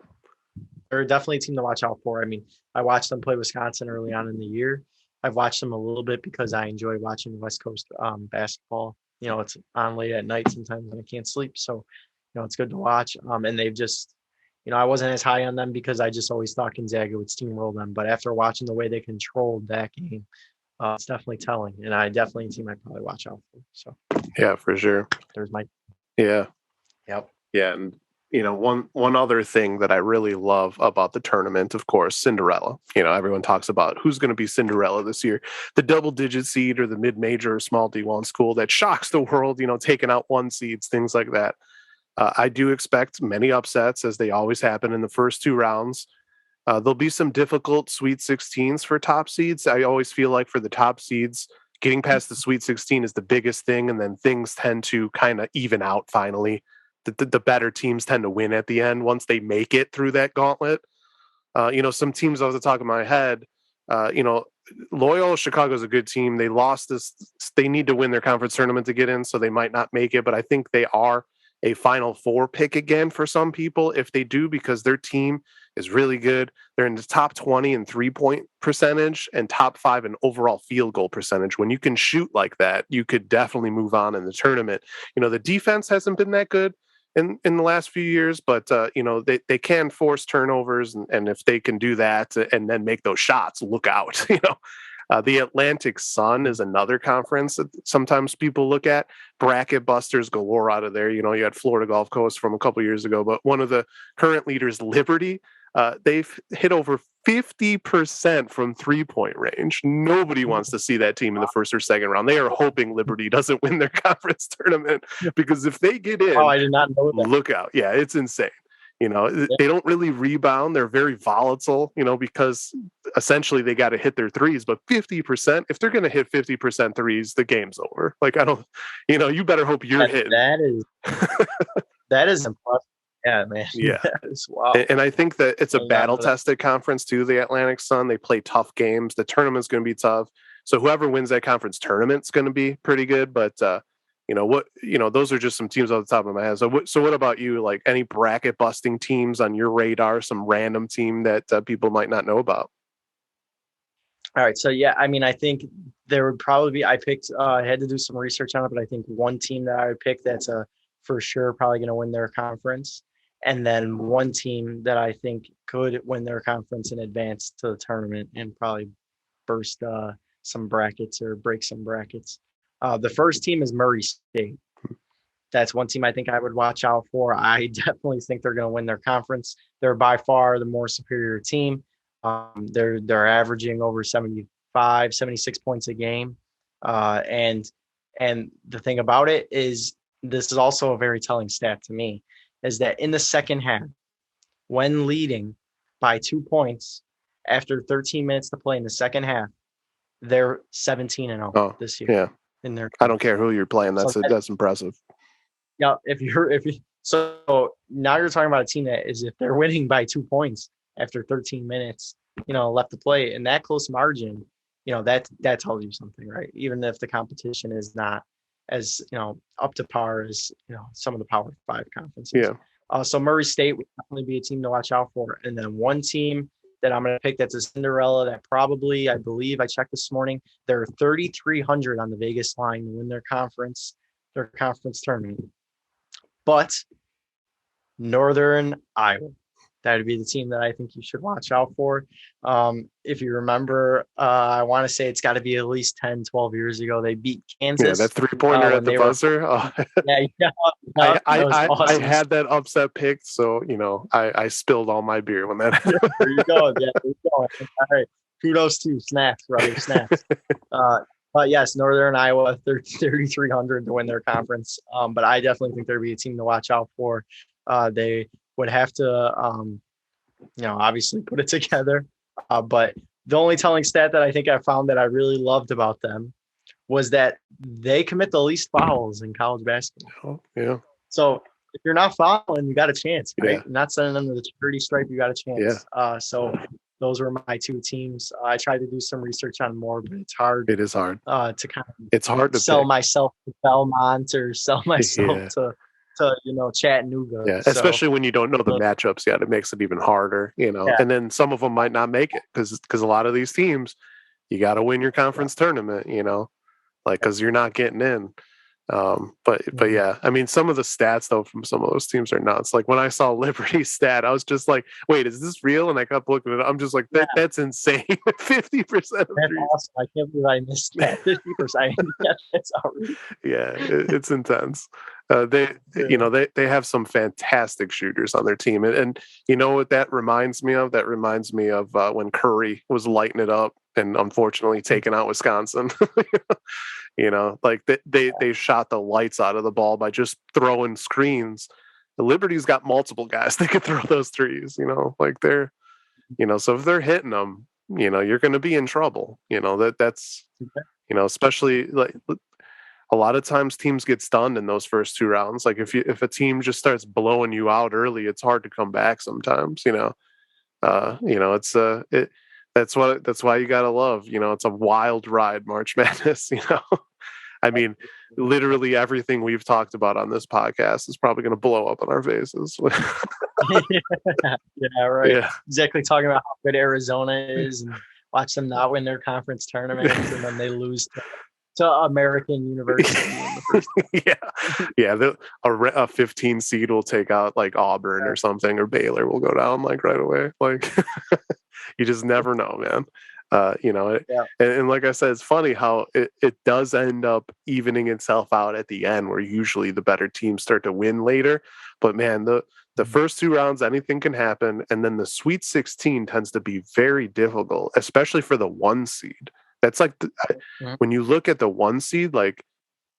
they're definitely a team to watch out for. I mean, I watched them play Wisconsin early on in the year. I've watched them a little bit because I enjoy watching West Coast basketball. It's on late at night sometimes when I can't sleep. So, it's good to watch. And they've just, I wasn't as high on them because I just always thought Gonzaga would steamroll them. But after watching the way they controlled that game, it's definitely telling. And I definitely a team I'd probably watch out for. So, yeah, for sure. There's my. Yeah. Yep. Yeah. And, one other thing that I really love about the tournament, of course, Cinderella. Everyone talks about who's going to be Cinderella this year. The double-digit seed or the mid-major or small D1 school that shocks the world, taking out 1 seeds, things like that. I do expect many upsets, as they always happen in the first 2 rounds. There'll be some difficult Sweet 16s for top seeds. I always feel like for the top seeds, getting past the Sweet 16 is the biggest thing, and then things tend to kind of even out finally. The better teams tend to win at the end once they make it through that gauntlet. Some teams off the top of my head, Loyola Chicago is a good team. They lost this. They need to win their conference tournament to get in, so they might not make it. But I think they are a Final Four pick again for some people if they do, because their team is really good. They're in the top 20 in 3-point percentage and top 5 in overall field goal percentage. When you can shoot like that, you could definitely move on in the tournament. The defense hasn't been that good in the last few years, but they can force turnovers, and if they can do that and then make those shots, look out. The Atlantic Sun is another conference that sometimes people look at. Bracket busters galore out of there. You had Florida Gulf Coast from a couple years ago, but one of the current leaders, Liberty, they've hit over 50% from 3-point range. Nobody wants to see that team in the first or second round. They are hoping Liberty doesn't win their conference tournament, because if they get in, I did not know that. Look out. Yeah, it's insane. They don't really rebound. They're very volatile, because essentially they got to hit their threes, but 50%, if they're going to hit 50% threes, the game's over. You better hope you're hitting. That is impressive. Yeah, man. Yeah. Wow. And I think that it's a battle-tested conference too, the Atlantic Sun. They play tough games. The tournament's going to be tough. So whoever wins that conference tournament's going to be pretty good. But, those are just some teams off the top of my head. So what about you? Like, any bracket-busting teams on your radar, some random team that people might not know about? All right. So, yeah, I mean, I think there would probably be – I had to do some research on it, but I think one team that I would pick that's for sure probably going to win their conference. And then one team that I think could win their conference and advance to the tournament and probably burst some brackets or break some brackets. The first team is Murray State. That's one team I think I would watch out for. I definitely think they're going to win their conference. They're by far the more superior team. They're averaging over 75, 76 points a game. And the thing about it is, this is also a very telling stat to me, is that in the second half, when leading by 2 points after 13 minutes to play in the second half, they're 17-0 this year. Yeah. In their I don't care who you're playing. That's impressive. Yeah, so now you're talking about a team that is, if they're winning by 2 points after 13 minutes, left to play in that close margin, that tells you something, right? Even if the competition is not as up to par as some of the Power 5 conferences. Yeah. So Murray State would definitely be a team to watch out for. And then one team that I'm going to pick that's a Cinderella that probably, I believe I checked this morning, they're 3,300 on the Vegas line to win their conference tournament. But Northern Iowa, that would be the team that I think you should watch out for. If you remember, I want to say it's got to be at least 10, 12 years ago. They beat Kansas. Yeah, that three-pointer at the buzzer. I had that upset picked, so I spilled all my beer when that happened. There you go. Yeah, there you go. All right. Kudos to Snaps, brother. Snaps. But yes, Northern Iowa, 3,300 to win their conference. But I definitely think there'd be a team to watch out for. They would have to, obviously put it together. But the only telling stat that I think I found that I really loved about them was that they commit the least fouls in college basketball. Oh, yeah. So if you're not fouling, you got a chance, right? Yeah. You're not sending them to the charity stripe, you got a chance. Yeah. So those were my two teams. I tried to do some research on more, but it's hard. It is hard to kind of. It's hard to sell pick. Myself to Belmont or sell myself to Chattanooga. Yeah, especially when you don't know the matchups yet, it makes it even harder. And then some of them might not make it because a lot of these teams, you got to win your conference tournament. Because you're not getting in. But yeah, I mean, some of the stats though from some of those teams are nuts. Like when I saw Liberty's stat, I was just like, "Wait, is this real?" And I kept looking at it. I'm just like, "That's insane! 50%." That's awesome. I can't believe I missed that. 50%. That's outrageous. Yeah, it's intense. They have some fantastic shooters on their team, and you know what that reminds me of? That reminds me of when Curry was lighting it up and unfortunately taking out Wisconsin. They shot the lights out of the ball by just throwing screens. The Liberty's got multiple guys that could throw those threes, they're, so if they're hitting them, you're going to be in trouble, that's, especially like a lot of times teams get stunned in those first two rounds. Like if a team just starts blowing you out early, it's hard to come back sometimes, that's why you gotta love, it's a wild ride, March Madness, I mean, literally everything we've talked about on this podcast is probably going to blow up in our faces. Yeah, right. Yeah. Exactly. Talking about how good Arizona is and watch them not win their conference tournaments and then they lose to American University in the first a 15 seed will take out like Auburn or something, or Baylor will go down like right away. Like you just never know, man. And like I said, it's funny how it does end up evening itself out at the end, where usually the better teams start to win later. But man, the first two rounds, anything can happen, and then the Sweet 16 tends to be very difficult, especially for the 1 seed. That's like when you look at the 1 seed, like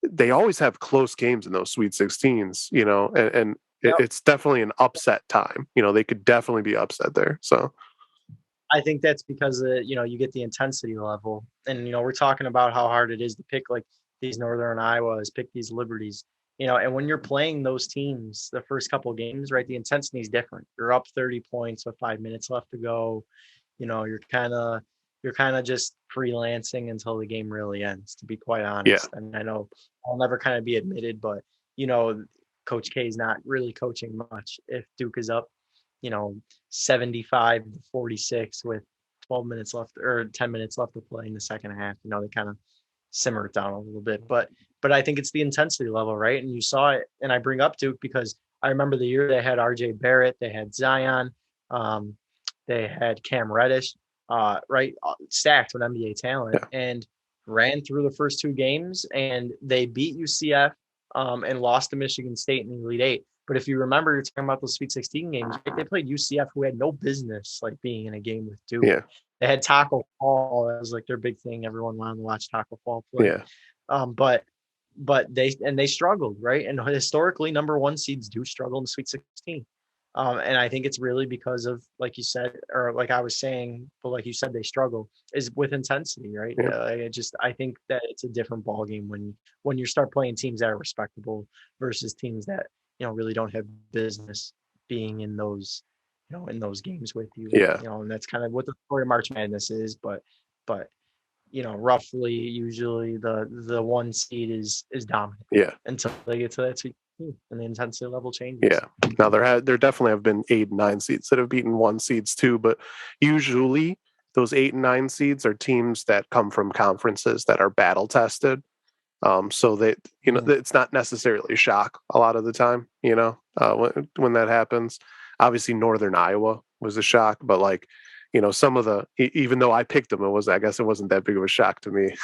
they always have close games in those Sweet 16s, and it's definitely an upset time. They could definitely be upset there. So. I think that's because you get the intensity level, and we're talking about how hard it is to pick like these Northern Iowas, pick these Liberties, and when you're playing those teams, the first couple of games, right, the intensity is different. You're up 30 points with 5 minutes left to go. You're kind of just freelancing until the game really ends, to be quite honest. Yeah. And I know I'll never kind of be admitted, but Coach K is not really coaching much if Duke is up 75-46 with 12 minutes left or 10 minutes left to play in the second half. They kind of simmer it down a little bit, but I think it's the intensity level, right? And you saw it. And I bring up Duke because I remember the year they had RJ Barrett, they had Zion, they had Cam Reddish, right, stacked with NBA talent. Yeah. And ran through the first 2 games, and they beat UCF and lost to Michigan State in the Elite Eight. But if you remember, you're talking about those Sweet 16 games, right? They played UCF, who had no business like being in a game with Duke. Yeah. They had Taco Fall. That was like their big thing. Everyone wanted to watch Taco Fall play. Yeah. But they struggled, right? And historically, number 1 seeds do struggle in the Sweet 16. And I think it's really because of, like you said, or like I was saying, but like you said, they struggle is with intensity, right? Yeah. I think that it's a different ballgame when you start playing teams that are respectable versus teams that really don't have business being in those games with you. Yeah. And that's kind of what the story of March Madness is. But roughly, usually the 1 seed is dominant. Yeah. Until they get to that Sweet 16 and the intensity level changes. Yeah. Now there definitely have been 8 and 9 seeds that have beaten 1 seeds too, but usually those 8 and 9 seeds are teams that come from conferences that are battle tested. So that it's not necessarily a shock a lot of the time. When that happens, obviously Northern Iowa was a shock, but like some of the, even though I picked them, I guess it wasn't that big of a shock to me.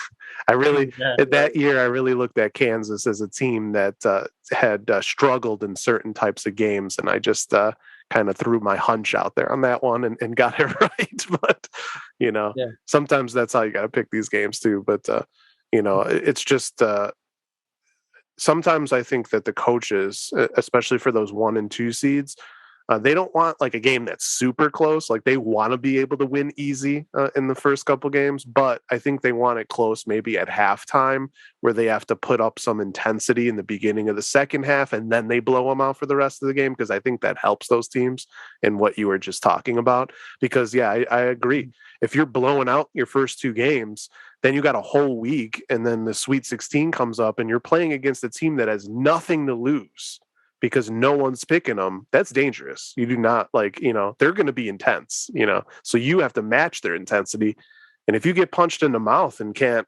That year, I really looked at Kansas as a team that had struggled in certain types of games. And I just kind of threw my hunch out there on that one and got it right. But, sometimes that's how you got to pick these games too. But, it's just sometimes I think that the coaches, especially for those 1 and 2 seeds, they don't want like a game that's super close. Like they want to be able to win easy in the first couple games, but I think they want it close maybe at halftime where they have to put up some intensity in the beginning of the second half and then they blow them out for the rest of the game, because I think that helps those teams in what you were just talking about. Because I agree. If you're blowing out your first 2 games, then you got a whole week and then the Sweet 16 comes up and you're playing against a team that has nothing to lose because no one's picking them. That's dangerous. You do not they're going to be intense, so you have to match their intensity. And if you get punched in the mouth and can't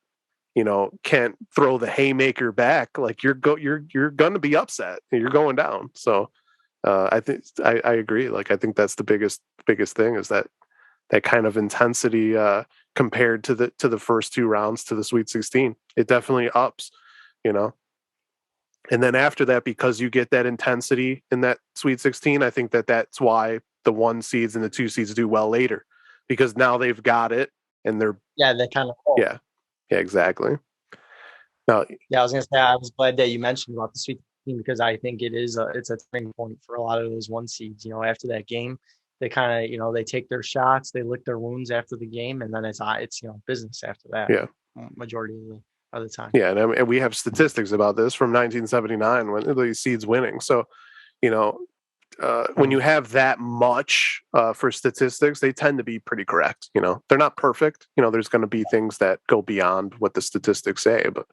throw the haymaker back, like you're going to be upset and you're going down. So I think I agree. Like, I think that's the biggest thing is that kind of intensity compared to the first 2 rounds to the Sweet 16, it definitely ups, And then after that, because you get that intensity in that Sweet 16, I think that's why the 1 seeds and the 2 seeds do well later, because now they've got it and they're they kind of yeah exactly. Now, I was gonna say I was glad that you mentioned about the Sweet 16 because I think it's a turning point for a lot of those 1 seeds. After that game, they kind of they take their shots, they lick their wounds after the game, and then it's business after that. Yeah, majority of the time. Yeah, and we have statistics about this from 1979 when the seeds winning. So, when you have that much for statistics, they tend to be pretty correct. They're not perfect. There's going to be things that go beyond what the statistics say, but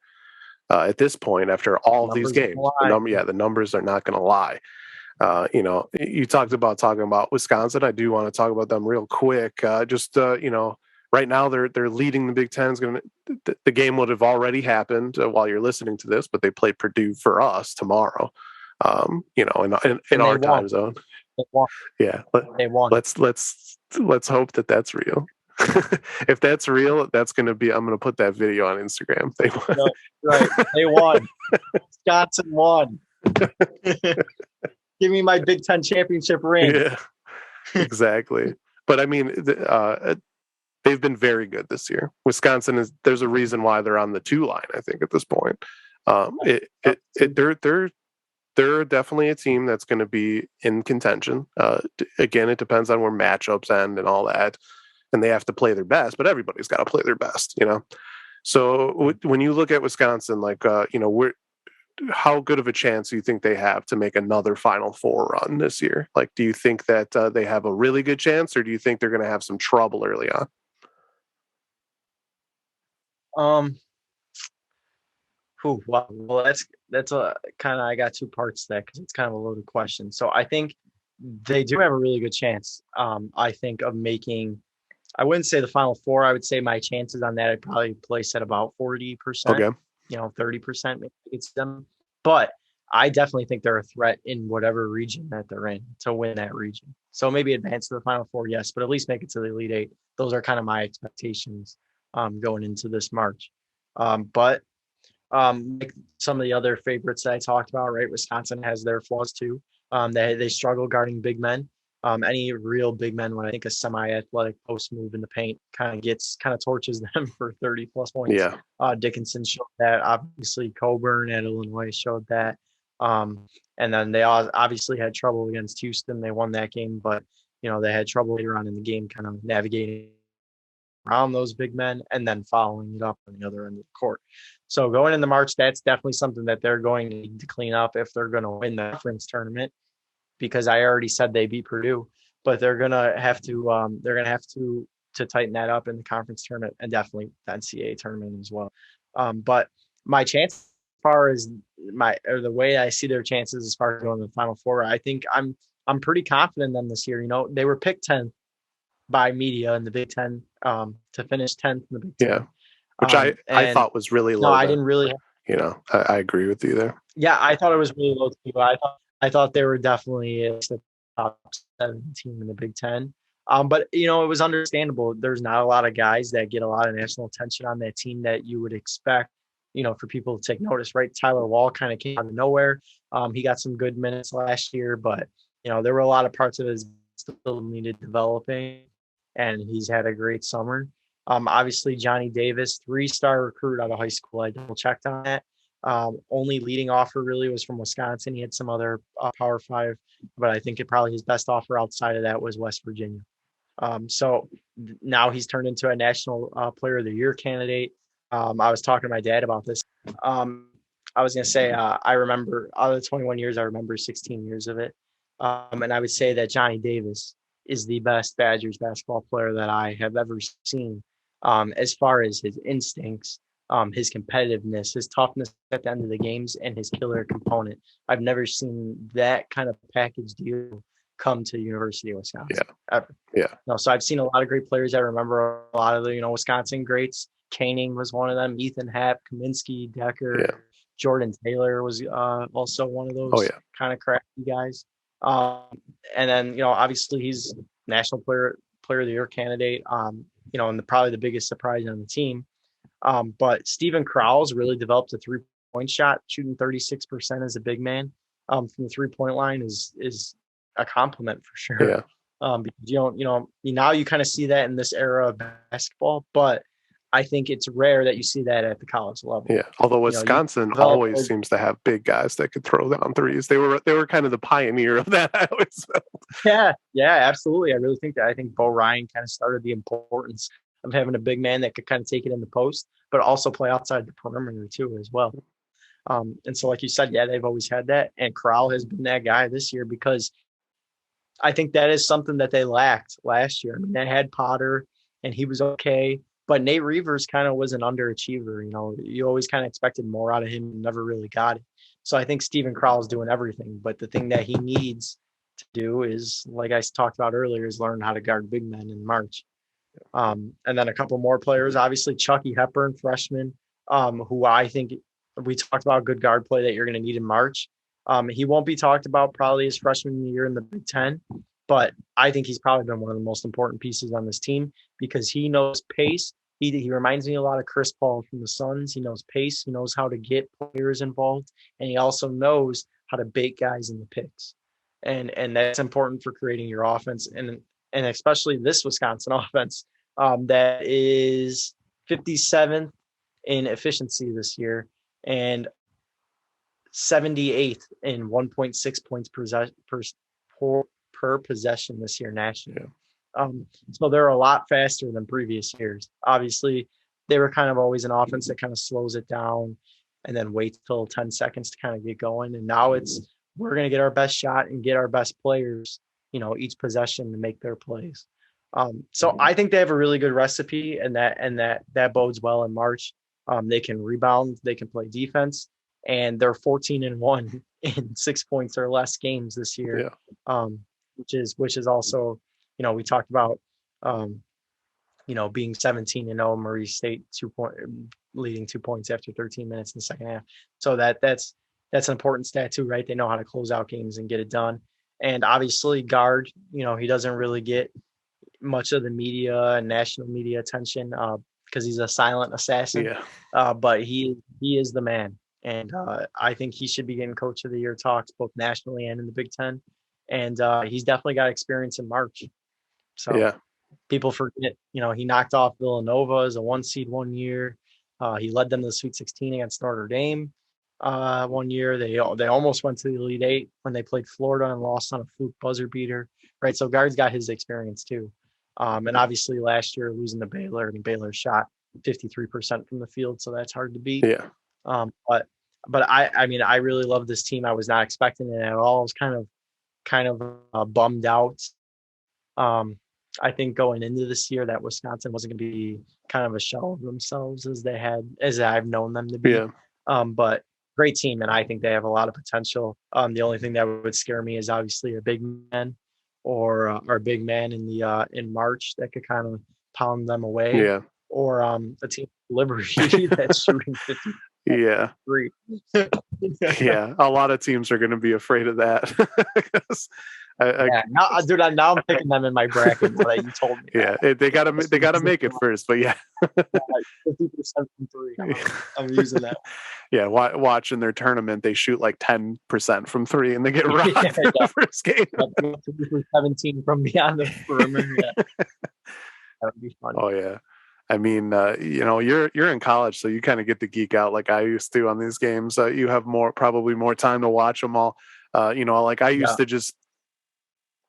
at this point, after all of these games, the numbers are not going to lie. You talked about talking about Wisconsin. I do want to talk about them real quick. Right now they're leading the Big Ten. The game would have already happened while you're listening to this, but they play Purdue for us tomorrow. In our time zone. They won. Yeah, they won. Let's hope that that's real. If that's real, that's going to be. I'm going to put that video on Instagram. They won. No, right. They won. Wisconsin won. Give me my Big Ten championship ring. Yeah, exactly. But I mean, they've been very good this year. Wisconsin there's a reason why they're on the 2 line, I think, at this point. They're definitely a team that's going to be in contention. Again, it depends on where matchups end and all that, and they have to play their best, but everybody's got to play their best, So when you look at Wisconsin, how good of a chance do you think they have to make another Final Four run this year? Like, do you think that they have a really good chance, or do you think they're going to have some trouble early on? Well, that's a kind of, I got 2 parts to that because it's kind of a loaded question. So I think they do have a really good chance. I think of making, I wouldn't say the Final Four. I would say my chances on that I'd probably place at about 40%. Okay. 30% maybe it's them. But I definitely think they're a threat in whatever region that they're in to win that region. So maybe advance to the Final Four, yes, but at least make it to the Elite Eight. Those are kind of my expectations going into this March. But like some of the other favorites that I talked about, right? Wisconsin has their flaws too. They struggle guarding big men. Any real big men, when I think a semi-athletic post move in the paint kind of torches them for 30 plus points. Yeah. Dickinson showed that. Obviously, Coburn at Illinois showed that. And then they obviously had trouble against Houston. They won that game, but they had trouble later on in the game, kind of navigating around those big men and then following it up on the other end of the court. So going into March, that's definitely something that they're going to need to clean up if they're going to win the conference tournament, because I already said they beat Purdue, but they're going to have to tighten that up in the conference tournament and definitely the NCAA tournament as well. But my chance as far as the way I see their chances as far as going to the Final Four, I think I'm pretty confident in them this year. They were picked 10th by media in the Big Ten to finish 10th in the Big Ten. Yeah. Which I thought was really low. No, I didn't really. I agree with you there. Yeah, I thought it was really low too. I thought they were definitely the top 7 team in the Big Ten. But it was understandable. There's not a lot of guys that get a lot of national attention on that team that you would expect, for people to take notice, right? Tyler Wall kind of came out of nowhere. He got some good minutes last year, but there were a lot of parts of his still needed developing, and he's had a great summer. Obviously, Johnny Davis, 3-star recruit out of high school. I double checked on that. Only leading offer really was from Wisconsin. He had some other Power 5, but I think probably his best offer outside of that was West Virginia. So now he's turned into a National Player of the Year candidate. I was talking to my dad about this. I was going to say, I remember out of the 21 years, I remember 16 years of it. And I would say that Johnny Davis is the best Badgers basketball player that I have ever seen, as far as his instincts, his competitiveness, his toughness at the end of the games, and his killer component. I've never seen that kind of package deal come to University of Wisconsin. Ever. Yeah. No, so I've seen a lot of great players. I remember a lot of the Wisconsin greats. Caning was one of them. Ethan Happ, Kaminsky, Decker, Jordan Taylor was also one of those kind of crafty guys. And then obviously he's National Player of the Year candidate. And probably the biggest surprise on the team. But Steven Krause really developed a 3-point shot, shooting 36% as a big man from the 3-point line is a compliment for sure. Yeah. Because now you kind of see that in this era of basketball, but I think it's rare that you see that at the college level. Yeah. Although Wisconsin always seems to have big guys that could throw down threes. They were kind of the pioneer of that, I always felt. Yeah, absolutely. I really think that. I think Bo Ryan kind of started the importance of having a big man that could kind of take it in the post, but also play outside the perimeter too as well. And so, like you said, they've always had that. And Corral has been that guy this year, because I think that is something that they lacked last year. I mean, they had Potter and he was okay, but Nate Reavers kind of was an underachiever. You always kind of expected more out of him and never really got it. So I think Steven Crowell is doing everything, but the thing that he needs to do is, like I talked about earlier, is learn how to guard big men in March. And then a couple more players, obviously Chucky Hepburn, freshman, who I think we talked about good guard play that you're going to need in March. He won't be talked about probably his freshman year in the Big Ten, but I think he's probably been one of the most important pieces on this team, because he knows pace. He reminds me a lot of Chris Paul from the Suns. He knows pace. He knows how to get players involved, and he also knows how to bait guys in the picks. And that's important for creating your offense, and especially this Wisconsin offense that is 57th in efficiency this year and 78th in 1.6 points per possession this year nationally. So they're a lot faster than previous years. Obviously, they were kind of always an offense that kind of slows it down and then waits till 10 seconds to kind of get going. And now we're going to get our best shot and get our best players, each possession to make their plays. So I think they have a really good recipe, and that bodes well in March. They can rebound, they can play defense, and they're 14-1 in 6 points or less games this year. Which is also, we talked about, being 17-0, Murray State leading 2 points after 13 minutes in the second half. So that's an important stat too, right? They know how to close out games and get it done. And obviously guard, he doesn't really get much of the media and national media attention. because he's a silent assassin. Yeah. But he is the man, and I think he should be getting Coach of the Year talks both nationally and in the Big Ten. And he's definitely got experience in March. So Yeah. people forget, he knocked off Villanova as a 1 seed one year. He led them to the Sweet 16 against Notre Dame. One year they almost went to the Elite Eight when they played Florida and lost on a fluke buzzer beater. Right, so Guard's got his experience too. And obviously last year losing to Baylor, and Baylor shot 53% from the field, so that's hard to beat. Yeah. But I mean, I really love this team. I was not expecting it at all. I was kind of bummed out. I think going into this year that Wisconsin wasn't going to be kind of a shell of themselves as I've known them to be. Yeah. But great team, and I think they have a lot of potential. The only thing that would scare me is obviously a big man or a big man in March that could kind of pound them away. Yeah. Or a team Liberty that's shooting 50. Yeah. Yeah. A lot of teams are going to be afraid of that. Now I'm picking them in my bracket. But you told me. Yeah, they gotta make it first. But yeah, 50% from three. I'm using that. Yeah, watching their tournament, they shoot like 10% from three, and they get rocked in the first game. 17 from beyond the perimeter. Yeah. That would be fun. Oh yeah. I mean, you're in college, so you kind of get to geek out like I used to on these games. You have probably more time to watch them all. Like I used to just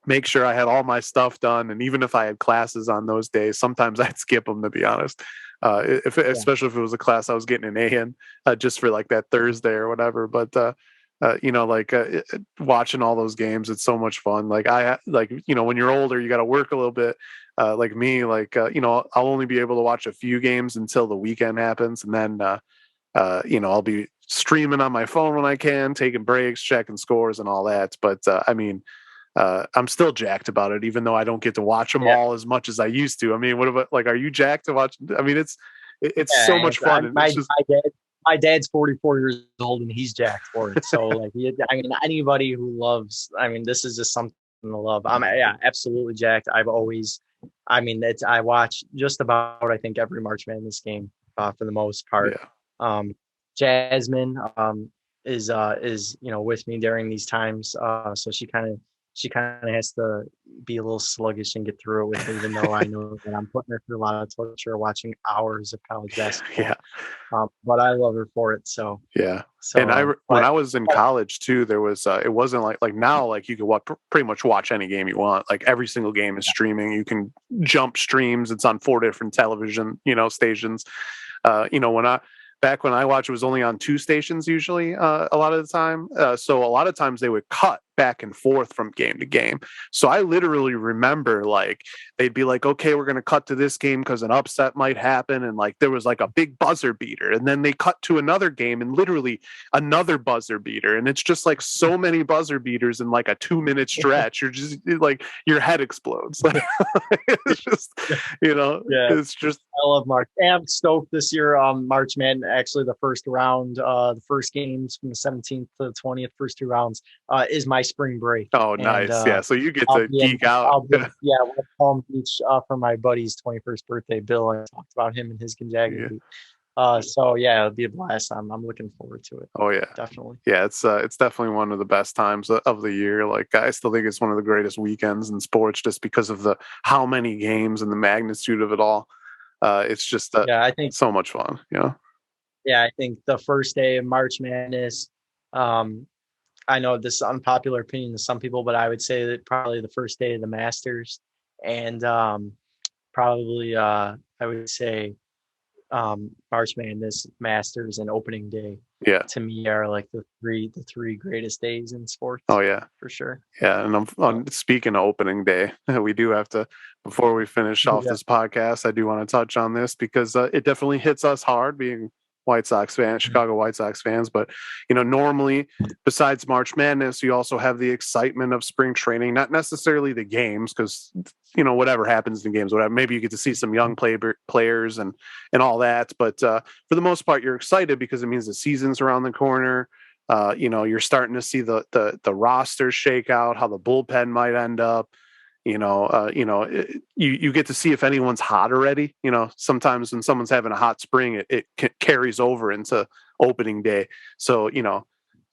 make sure I had all my stuff done, and even if I had classes on those days, sometimes I'd skip them, to be honest. Especially if it was a class I was getting an A in, just for like that Thursday or whatever. But watching all those games, it's so much fun. Like when you're older, you got to work a little bit. Like me, I'll only be able to watch a few games until the weekend happens, and then I'll be streaming on my phone when I can, taking breaks, checking scores, and all that. But I'm still jacked about it, even though I don't get to watch them all as much as I used to. I mean, what about are you jacked to watch? I mean, it's so much fun. My dad's 44 years old and he's jacked for it. So anybody who loves, this is just something to love. I'm absolutely jacked. I watch just about, I think, every March Madness game for the most part. Yeah. Jasmine is with me during these times. So she kind of has to be a little sluggish and get through it with me, even though I know that I'm putting her through a lot of torture watching hours of college basketball. Yeah. But I love her for it. So yeah. So, and when I was in college too, there was it wasn't like now, like you could pretty much watch any game you want. Like every single game is streaming. You can jump streams. It's on 4 different television stations. Back when I watched, it was only on 2 stations usually a lot of the time. So a lot of times they would cut back and forth from game to game. So I literally remember they'd be like, okay, we're going to cut to this game because an upset might happen. And there was a big buzzer beater. And then they cut to another game and literally another buzzer beater. And it's just so many buzzer beaters in a 2-minute stretch. You're just your head explodes. It's just, it's just. I love March. And I'm stoked this year. March Madness, actually the first round, the first games from the 17th to the 20th, first 2 rounds is my spring break. Oh, nice. Yeah. So you get to geek out. We're at Palm Beach for my buddy's 21st birthday. Bill, I talked about him and his Gonzaga. So it'll be a blast. I'm looking forward to it. Oh yeah, definitely. Yeah, it's definitely one of the best times of the year. I still think it's one of the greatest weekends in sports, just because of how many games and the magnitude of it all. It's just I think so much fun. Yeah, I think the first day of March Madness. I know this is unpopular opinion to some people, but I would say that probably the first day of the Masters, and probably I would say March Madness, Masters, and opening day. Yeah, to me are the three greatest days in sports. Oh yeah, for sure. Yeah, and I'm speaking of opening day, we do have to, before we finish off this podcast, I do want to touch on this because it definitely hits us hard being White Sox fans, Chicago White Sox fans. But, normally besides March Madness, you also have the excitement of spring training, not necessarily the games, because, whatever happens in games, whatever, maybe you get to see some young players and all that. But for the most part, you're excited because it means the season's around the corner. You're starting to see the rosters shake out, how the bullpen might end up. You get to see if anyone's hot already. Sometimes when someone's having a hot spring, it carries over into opening day. So,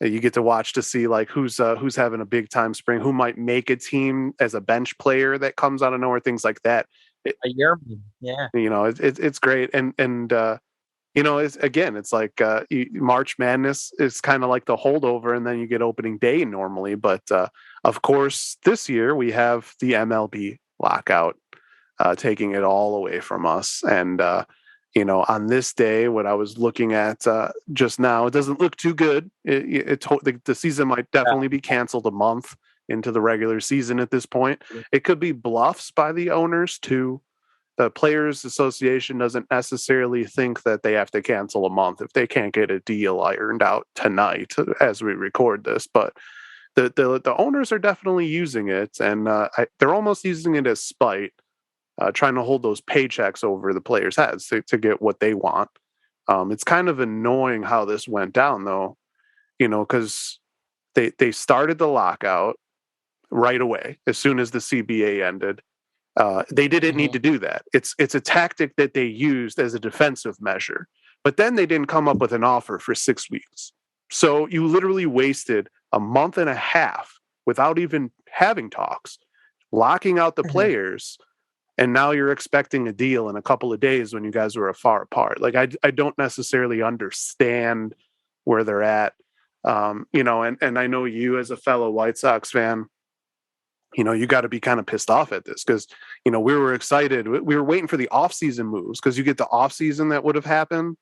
you get to watch to see like who's having a big time spring, who might make a team as a bench player that comes out of nowhere, things like that. A yearman, yeah. It's great. It's like March Madness is kind of like the holdover, and then you get opening day normally. But of course, this year we have the MLB lockout taking it all away from us. And, on this day, what I was looking at just now, it doesn't look too good. The season might definitely be canceled a month into the regular season at this point. It could be bluffs by the owners too. The Players Association doesn't necessarily think that they have to cancel a month if they can't get a deal ironed out tonight as we record this. But the owners are definitely using it, and they're almost using it as spite, trying to hold those paychecks over the players' heads to get what they want. It's kind of annoying how this went down, though, because they started the lockout right away as soon as the CBA ended. They didn't need to do that. It's a tactic that they used as a defensive measure. But then they didn't come up with an offer for 6 weeks. So you literally wasted a month and a half without even having talks, locking out the players, and now you're expecting a deal in a couple of days when you guys were far apart. Like I don't necessarily understand where they're at. And I know you as a fellow White Sox fan, you got to be kind of pissed off at this because, we were excited. We were waiting for the offseason moves because you get the offseason that would have happened.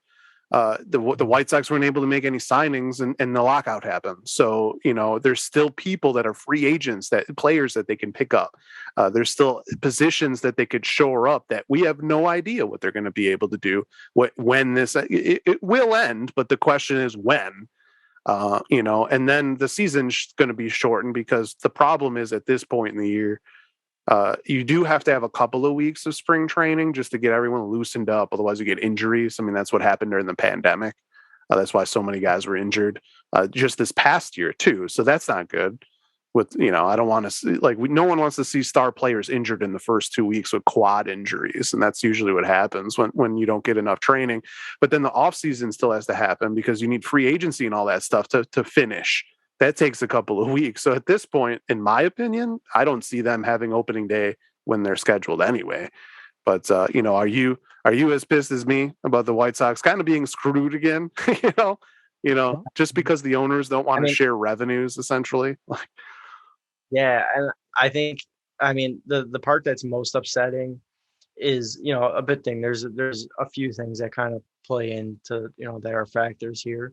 The White Sox weren't able to make any signings and the lockout happened. So, there's still people that are free agents, players that they can pick up. There's still positions that they could shore up that we have no idea what they're going to be able to do when it will end. But the question is when. And then the season's going to be shortened because the problem is at this point in the year, you do have to have a couple of weeks of spring training just to get everyone loosened up. Otherwise, you get injuries. I mean, that's what happened during the pandemic. That's why so many guys were injured just this past year, too. So that's not good. I don't want to see, no one wants to see star players injured in the first 2 weeks with quad injuries. And that's usually what happens when you don't get enough training. But then the offseason still has to happen because you need free agency and all that stuff to finish. That takes a couple of weeks. So at this point, in my opinion, I don't see them having opening day when they're scheduled anyway. But, are you as pissed as me about the White Sox kind of being screwed again? Just because the owners don't want to share revenues, essentially. Yeah, and I think, the part that's most upsetting is, a bit thing. There's a few things that kind of play into, that are factors here.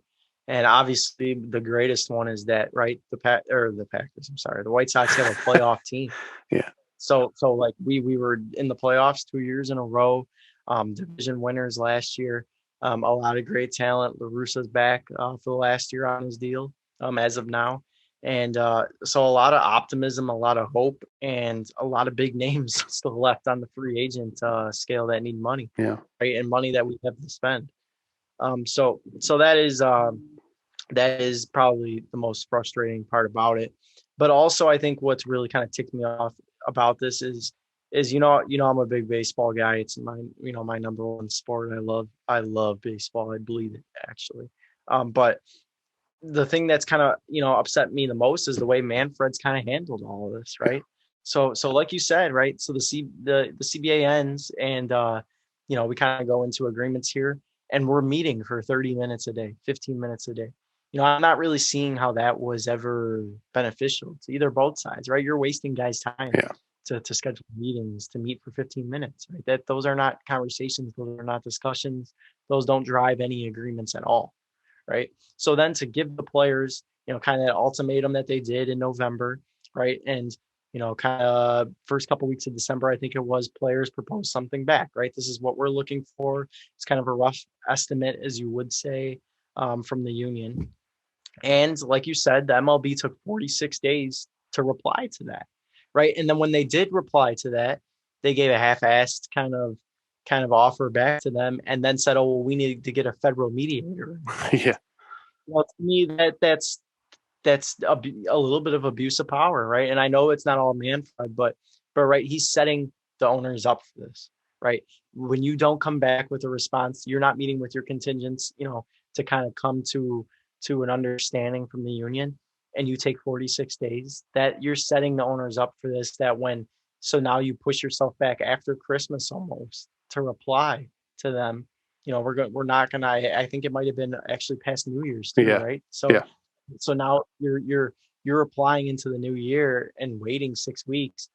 And obviously the greatest one is that, right, the Packers, the White Sox have a playoff team. Yeah. So like we were in the playoffs 2 years in a row, division winners last year, a lot of great talent. La Russa's back for the last year on his deal, as of now. And so a lot of optimism, a lot of hope, and a lot of big names still left on the free agent scale that need money. Yeah. Right. And money that we have to spend. So that is probably the most frustrating part about it. But also, I think what's really kind of ticked me off about this is I'm a big baseball guy. It's my number one sport. I love baseball. I bleed it, actually. But the thing that's kind of upset me the most is the way Manfred's kind of handled all of this, right? So like you said, right? So the CBA ends, and we kind of go into agreements here, and we're meeting for 30 minutes a day, 15 minutes a day. I'm not really seeing how that was ever beneficial to either both sides, right? You're wasting guys' time to schedule meetings to meet for 15 minutes, right? Those are not conversations, those are not discussions, those don't drive any agreements at all. Right. So then to give the players, kind of that ultimatum that they did in November, right? And, kind of first couple of weeks of December, I think it was, players proposed something back, right? This is what we're looking for. It's kind of a rough estimate, as you would say, from the union. And like you said, the MLB took 46 days to reply to that. Right. And then when they did reply to that, they gave a half-assed kind of offer back to them, and then said, "Oh, well, we need to get a federal mediator." Yeah. Well, to me, that's a little bit of abuse of power, right? And I know it's not all Manfred, but But right, he's setting the owners up for this, right? When you don't come back with a response, you're not meeting with your contingents, to kind of come to an understanding from the union, and you take 46 days, that you're setting the owners up for this, so now you push yourself back after Christmas almost to reply to them. We're not gonna. I think it might have been actually past New Year's too, Yeah. right? Yeah. So now you're applying into the new year and waiting 6 weeks.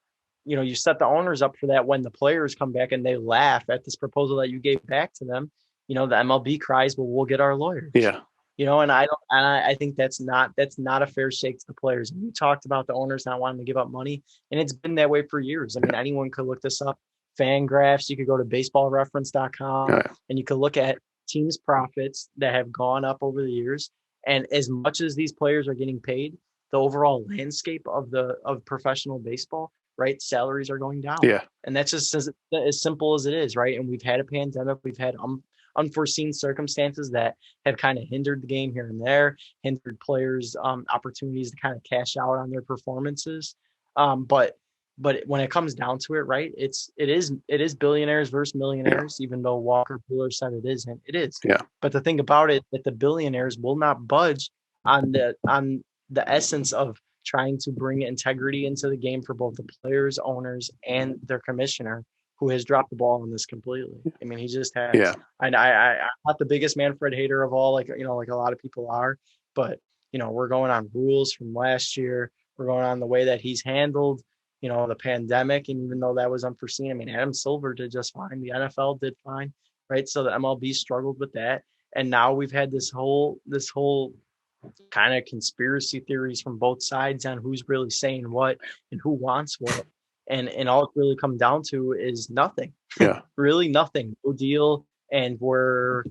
You set the owners up for that when the players come back and they laugh at this proposal that you gave back to them. The MLB cries, "Well, we'll get our lawyers." Yeah. And I don't, and I think that's not a fair shake to the players. You talked about the owners not wanting to give up money, and it's been that way for years. I mean, anyone could look this up. Fangraphs, you could go to baseballreference.com Yeah. and you could look at teams' profits that have gone up over the years. And as much as these players are getting paid, the overall landscape of professional baseball, right? Salaries are going down. Yeah. And that's just as simple as it is, right? And we've had a pandemic, we've had unforeseen circumstances that have kind of hindered the game here and there, hindered players' opportunities to kind of cash out on their performances. But when it comes down to it, right, it is billionaires versus millionaires, even though Walker Buehler said it isn't. It is. Yeah. But the thing about it, that the billionaires will not budge on the essence of trying to bring integrity into the game for both the players, owners, and their commissioner, who has dropped the ball on this completely. I mean, he just has. Yeah. And I'm not the biggest Manfred hater of all, like a lot of people are, but we're going on rules from last year. We're going on the way that he's handled, the pandemic. And even though that was unforeseen, I mean, Adam Silver did just fine. The NFL did fine, right? So the MLB struggled with that. And now we've had this whole kind of conspiracy theories from both sides on who's really saying what and who wants what. And all it really come down to is nothing. Yeah. Really nothing. No deal. And we're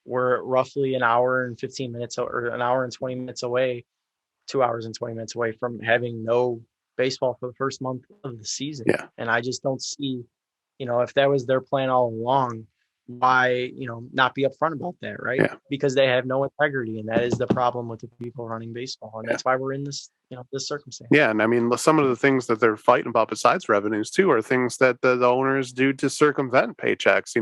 roughly an hour and 15 minutes or an hour and 20 minutes away, 2 hours and 20 minutes away from having no baseball for the first month of the season. Yeah. And I just don't see, if that was their plan all along, why, not be upfront about that, right? Yeah. Because they have no integrity, and that is the problem with the people running baseball. And that's why we're in this, this circumstance. Yeah. And I mean, some of the things that they're fighting about besides revenues too are things that the owners do to circumvent paychecks,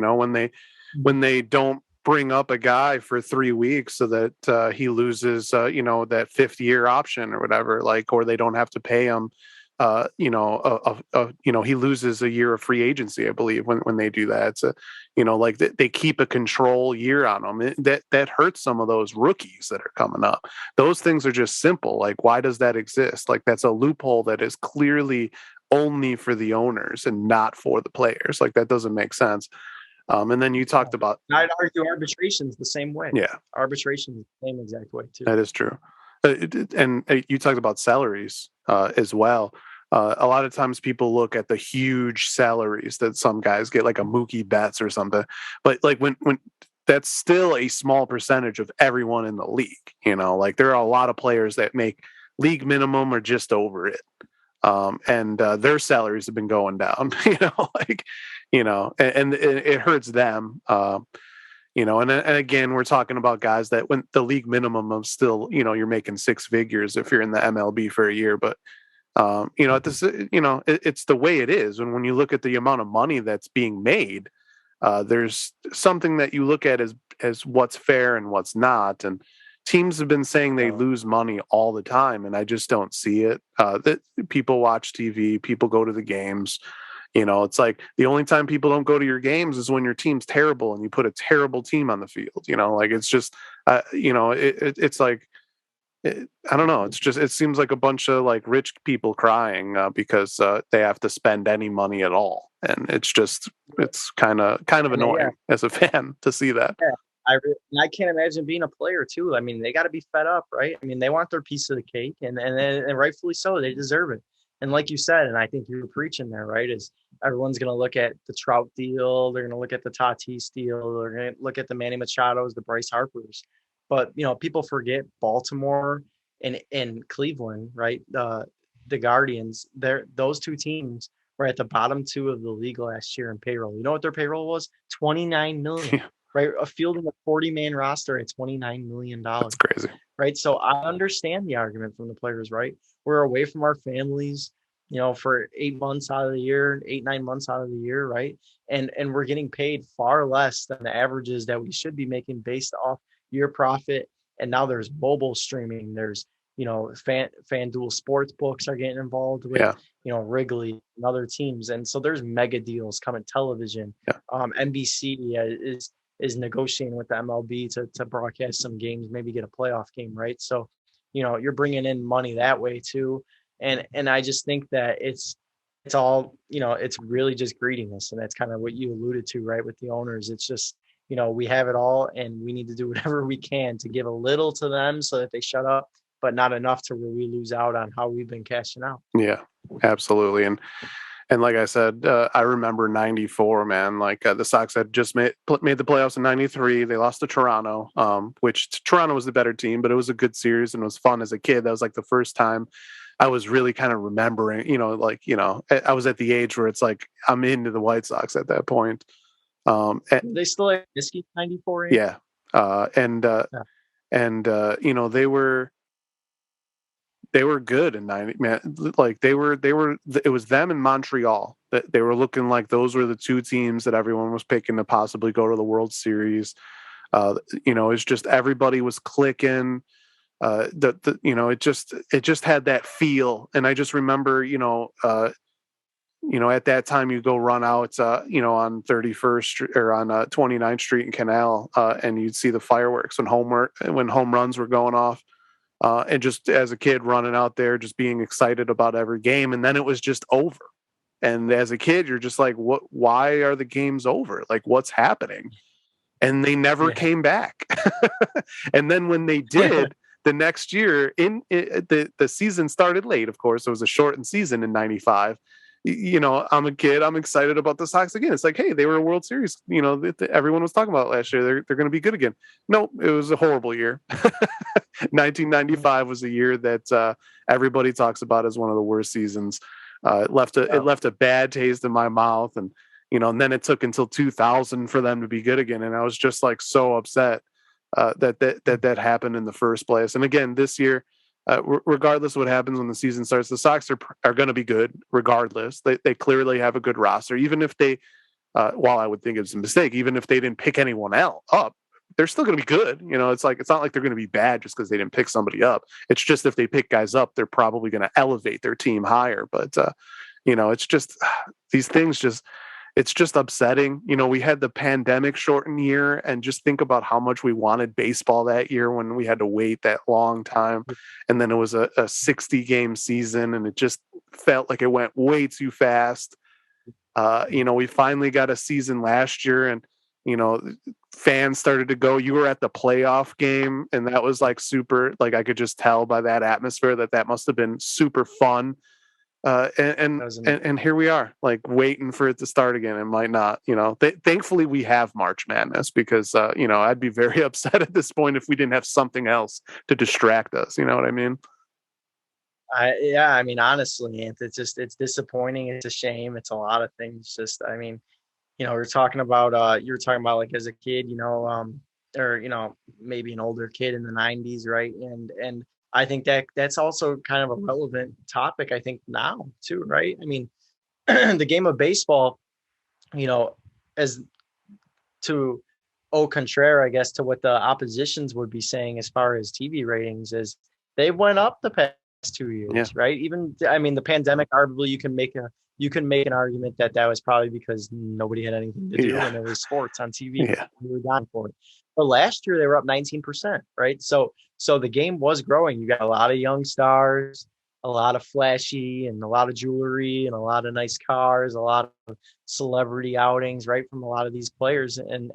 when they don't bring up a guy for 3 weeks so that he loses, that 5th-year option or whatever, or they don't have to pay him, he loses a year of free agency, I believe, when they do that. So, they keep a control year on them. That hurts some of those rookies that are coming up. Those things are just simple. Like, why does that exist? Like, that's a loophole that is clearly only for the owners and not for the players. Like, that doesn't make sense. And then you talked about. I'd argue arbitration's the same way. Yeah, arbitration is the same exact way too. That is true. And you talked about salaries as well. A lot of times people look at the huge salaries that some guys get, like a Mookie Betts or something. But like when that's still a small percentage of everyone in the league. Like there are a lot of players that make league minimum or just over it. And their salaries have been going down, and it hurts them. And again, we're talking about guys that when the league minimum of still, you're making 6 figures if you're in the MLB for a year. But, it's the way it is. And when you look at the amount of money that's being made, there's something that you look at as what's fair and what's not. And teams have been saying they lose money all the time, and I just don't see it. That people watch TV, people go to the games. It's like the only time people don't go to your games is when your team's terrible and you put a terrible team on the field. It's just, it's like, I don't know. It's just, it seems like a bunch of like rich people crying because they have to spend any money at all. And it's kind of annoying as a fan to see that. Yeah. I can't imagine being a player too. I mean, they got to be fed up, right? I mean, they want their piece of the cake, and rightfully so. They deserve it. And like you said, and I think you were preaching there, right, is everyone's going to look at the Trout deal. They're going to look at the Tatis deal. They're going to look at the Manny Machados, the Bryce Harpers. But, people forget Baltimore and Cleveland, right? The Guardians, those two teams were at the bottom 2 of the league last year in payroll. You know what their payroll was? $29 million. Right, a fielding a 40-man roster at $29 million. That's crazy. Right, so I understand the argument from the players. Right, we're away from our families. for 8 months out of the year, 8, 9 months out of the year, right? And we're getting paid far less than the averages that we should be making based off your profit. And now there's mobile streaming. There's, FanDuel sports books are getting involved with, Yeah. Wrigley and other teams. And so there's mega deals coming television. Yeah. NBC is negotiating with the MLB to broadcast some games, maybe get a playoff game, right? So, you're bringing in money that way too. And I just think that it's all, it's really just greediness. And that's kind of what you alluded to, right? With the owners, it's just, we have it all and we need to do whatever we can to give a little to them so that they shut up, but not enough to where we lose out on how we've been cashing out. Yeah, absolutely. And like I said, I remember '94, man. Like the Sox had just made the playoffs in '93. They lost to Toronto, which Toronto was the better team, but it was a good series and it was fun as a kid. That was like the first time I was really kind of remembering. I was at the age where it's like I'm into the White Sox at that point. They still have Whiskey '94. Yeah, they were good in 90, man. Like they were, it was them in Montreal that they were looking like those were the two teams that everyone was picking to possibly go to the World Series. It's just everybody was clicking. It just had that feel. And I just remember, at that time you go run out, on 31st or on 29th Street in Canal, and you'd see the fireworks when home runs were going off. And just as a kid running out there, just being excited about every game. And then it was just over. And as a kid, you're just like, why are the games over? Like, what's happening? And they never came back. And then when they did, the next year, the season started late, of course. It was a shortened season in '95. I'm a kid. I'm excited about the Sox again. It's like, hey, they were a World Series. Everyone was talking about last year. They're going to be good again. No, it was a horrible year. 1995 was a year that everybody talks about as one of the worst seasons. It left a bad taste in my mouth, and then it took until 2000 for them to be good again. And I was just like so upset that happened in the first place. And again, this year, regardless of what happens when the season starts, the Sox are going to be good regardless. They clearly have a good roster. Even if they, while I would think it's a mistake, even if they didn't pick anyone else up, they're still going to be good. It's not like they're going to be bad just because they didn't pick somebody up. It's just if they pick guys up, they're probably going to elevate their team higher. But it's just these things it's just upsetting. We had the pandemic shortened year, and just think about how much we wanted baseball that year when we had to wait that long time. And then it was a 60-game season, and it just felt like it went way too fast. We finally got a season last year, and, fans started to go. You were at the playoff game, and that was like super, like I could just tell by that atmosphere that must have been super fun. And here we are, like waiting for it to start again. It might not, thankfully we have March Madness because, I'd be very upset at this point if we didn't have something else to distract us. You know what I mean? Honestly, it's disappointing. It's a shame. It's a lot of things. We're talking about, you were talking about like as a kid, or, maybe an older kid in the '90s. Right. And I think that's also kind of a relevant topic, I think, now too, right? I mean, the game of baseball, as to au contraire, I guess, to what the oppositions would be saying as far as TV ratings is they went up the past 2 years, right? Even, the pandemic, arguably you can make an argument that was probably because nobody had anything to do and there was sports on TV. Yeah. We were dying for it. But last year they were up 19%, right? So the game was growing. You got a lot of young stars, a lot of flashy and a lot of jewelry and a lot of nice cars, a lot of celebrity outings, right? From a lot of these players and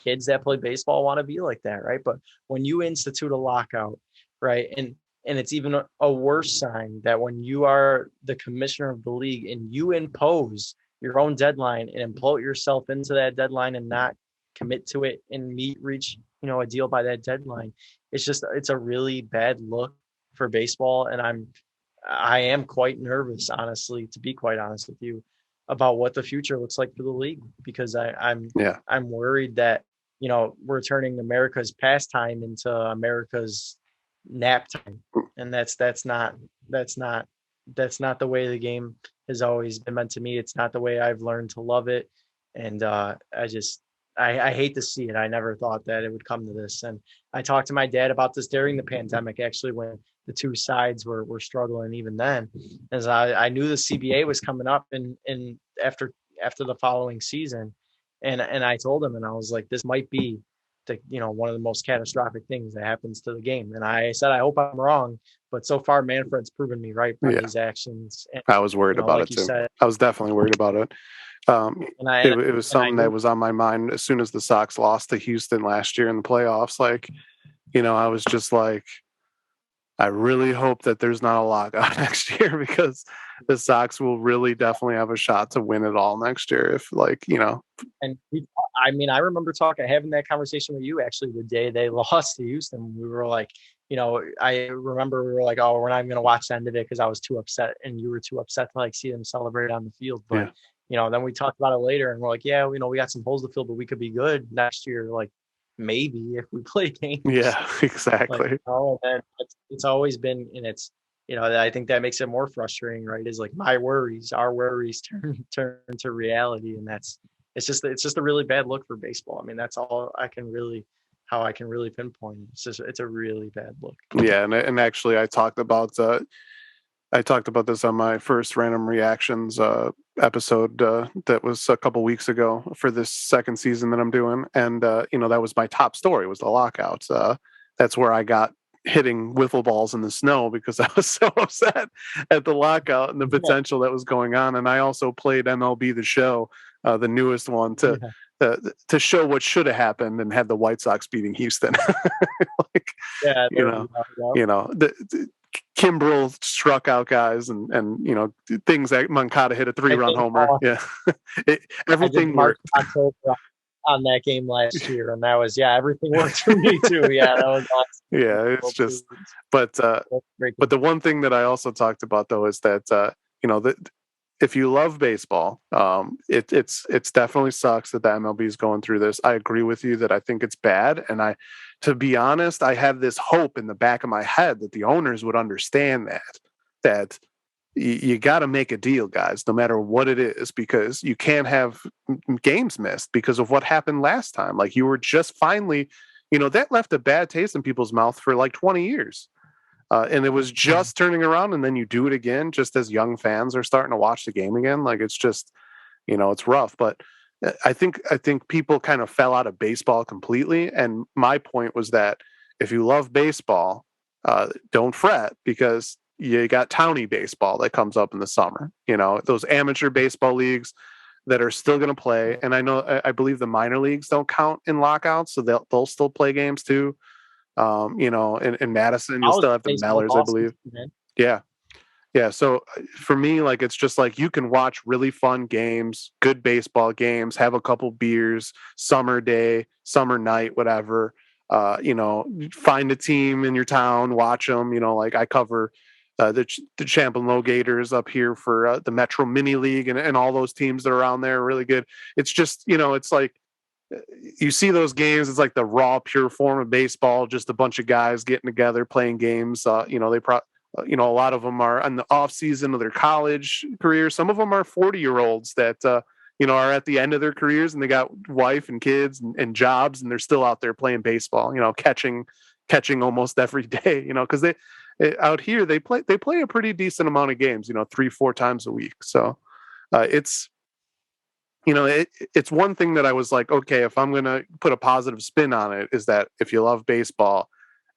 kids that play baseball want to be like that, right? But when you institute a lockout, right? And it's even a worse sign that when you are the commissioner of the league and you impose your own deadline and implode yourself into that deadline and not commit to it and reach a deal by that deadline, it's a really bad look for baseball. And I am quite nervous, honestly, to be quite honest with you, about what the future looks like for the league, because I'm worried that we're turning America's pastime into America's nap time, and that's not that's not the way the game has always been meant to me. It's not the way I've learned to love it. And I hate to see it. I never thought that it would come to this. And I talked to my dad about this during the pandemic, actually, when the two sides were struggling even then. As I knew the CBA was coming up and after the following season. And I told him, and I was like, this might be one of the most catastrophic things that happens to the game. And I said, I hope I'm wrong, but so far Manfred's proven me right by his actions. And, I was worried about like it you too. said, I was definitely worried about it. It was something knew, that was on my mind as soon as the Sox lost to Houston last year in the playoffs. Like, I was just like, I really hope that there's not a lockout next year, because the Sox will really definitely have a shot to win it all next year. If and I remember having that conversation with you actually the day they lost to Houston. We were like, I remember we were like, oh, we're not even going to watch the end of it because I was too upset, and you were too upset to like see them celebrate on the field. But then we talked about it later, and we're like, yeah, we got some holes to fill, but we could be good next year. Like maybe if we play games. Yeah, exactly. Like, and it's always been, and it's I think that makes it more frustrating, right? Is like our worries turn to reality, and it's just a really bad look for baseball. I mean, that's all how I can really pinpoint it. It's a really bad look. Yeah, and actually, I talked about this on my first Random Reactions episode that was a couple weeks ago for this second season that I'm doing, and that was my top story, was the lockouts. That's where I got hitting wiffle balls in the snow because I was so upset at the lockout and the potential that was going on. And I also played MLB The Show, the newest one, to show what should have happened, and had the White Sox beating Houston. Kimbrel struck out guys, and things that Moncada hit a 3-run homer. Everything worked. On that game last year, and that was everything worked for me too. Yeah, that was awesome. Yeah, it's just, but the one thing that I also talked about though is that that if you love baseball, it's definitely sucks that the MLB is going through this. I agree with you that I think it's bad, and to be honest, I had this hope in the back of my head that the owners would understand that you got to make a deal, guys, no matter what it is, because you can't have games missed because of what happened last time. Like, you were just finally, that left a bad taste in people's mouth for like 20 years. And it was just turning around, and then you do it again, just as young fans are starting to watch the game again. Like, it's just, it's rough. But I think people kind of fell out of baseball completely. And my point was that if you love baseball, don't fret, because you got townie baseball that comes up in the summer. Those amateur baseball leagues that are still going to play. And I believe the minor leagues don't count in lockouts, so they'll still play games too. In Madison, you'll still have the Mellors, I believe. Yeah. So for me, like, it's just like you can watch really fun games, good baseball games, have a couple beers, summer day, summer night, whatever. Find a team in your town, watch them. Like, I cover the Champlain Low Gators up here for the Metro Mini League, and all those teams that are around there are really good. It's just, it's like, you see those games, it's like the raw, pure form of baseball, just a bunch of guys getting together, playing games. A lot of them are in the off season of their college career. Some of them are 40-year-olds that, are at the end of their careers, and they got wife and kids and jobs, and they're still out there playing baseball, catching almost every day, because out here they play a pretty decent amount of games, 3-4 times a week. So it's one thing that I was like, okay, if I'm going to put a positive spin on it, is that if you love baseball,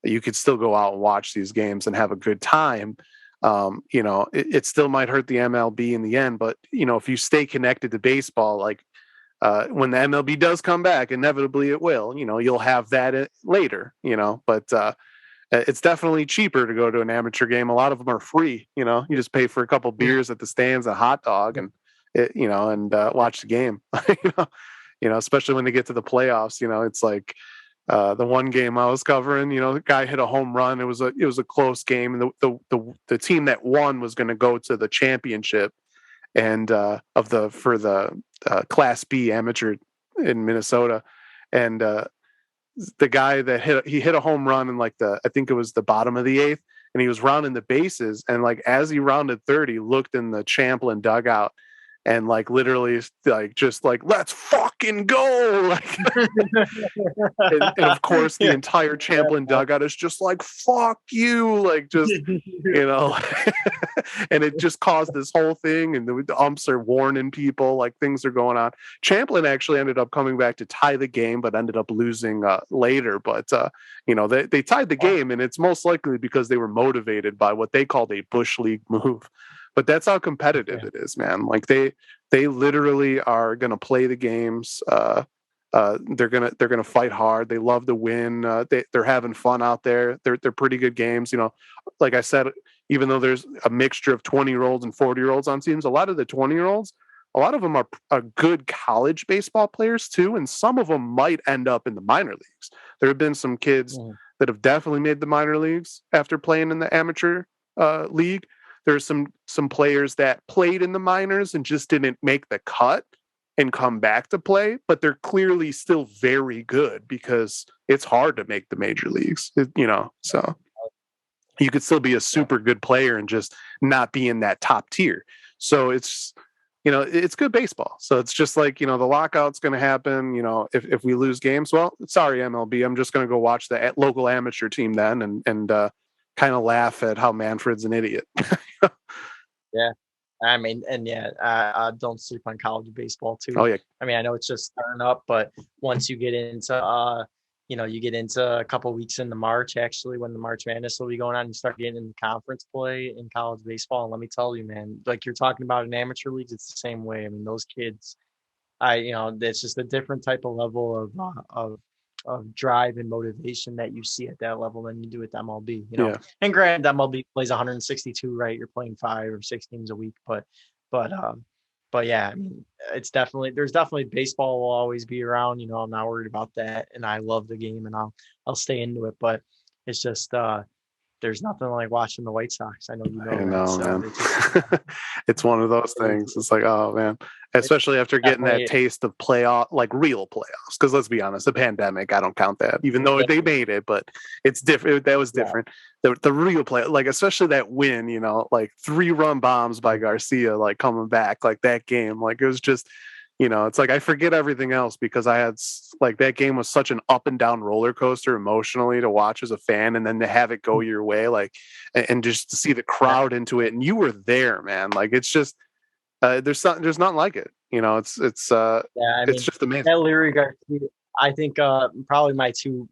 you could still go out and watch these games and have a good time. It still might hurt the MLB in the end, but if you stay connected to baseball, like when the MLB does come back, inevitably it will, you'll have that later, but it's definitely cheaper to go to an amateur game. A lot of them are free, you just pay for a couple beers at the stands, a hot dog, and watch the game. Especially when they get to the playoffs. It's like the one game I was covering. The guy hit a home run. It was a close game, and the team that won was going to go to the championship, and for the Class B amateur in Minnesota, and the guy that hit a home run in I think it was the bottom of the 8th, and he was rounding the bases, and like as he rounded third, he looked in the Champlin dugout and like literally like just like let's fucking go like and of course the entire Champlin dugout is just like fuck you, like just and it just caused this whole thing, and the umps are warning people like things are going on. Champlin actually ended up coming back to tie the game but ended up losing later, but they tied the game, and it's most likely because they were motivated by what they called a bush league move. But that's how competitive it is, man. Like they literally are going to play the games. They're gonna fight hard. They love to win. They're having fun out there. They're pretty good games. Like I said, even though there's a mixture of 20-year-olds and 40-year-olds on teams, a lot of the 20-year-olds, a lot of them are good college baseball players too, and some of them might end up in the minor leagues. There have been some kids that have definitely made the minor leagues after playing in the amateur league. There's some players that played in the minors and just didn't make the cut and come back to play, but they're clearly still very good because it's hard to make the major leagues, so you could still be a super good player and just not be in that top tier. So it's, it's good baseball. So it's just like, the lockout's going to happen. If we lose games, well, sorry, MLB, I'm just going to go watch the local amateur team then and kind of laugh at how Manfred's an idiot. Yeah. I mean, and I don't sleep on college baseball too. Oh yeah. I mean, I know it's just starting up, but once you get into, you get into a couple weeks into March, actually, when the March Madness will be going on, you start getting into conference play in college baseball. And let me tell you, man, like you're talking about in amateur leagues, it's the same way. I mean, those kids, it's just a different type of level of drive and motivation that you see at that level than you do at MLB, Yeah. And granted, MLB plays 162, right? You're playing 5 or 6 games a week, but yeah, I mean, there's definitely baseball will always be around. I'm not worried about that, and I love the game, and I'll stay into it. But it's just there's nothing like watching the White Sox. I know man. It's one of those things. It's like, oh man, especially after getting that taste of playoff, like real playoffs. Because let's be honest, the pandemic, I don't count that, even though they made it, but it's different. That was different. The real play, like especially that win, like 3-run bombs by Garcia, like coming back, like that game, like it was just. It's like I forget everything else because I had like that game was such an up and down roller coaster emotionally to watch as a fan, and then to have it go your way, like, and just to see the crowd into it, and you were there, man. Like it's just there's nothing like it. It's just amazing. That Leary Garcia, I think probably my two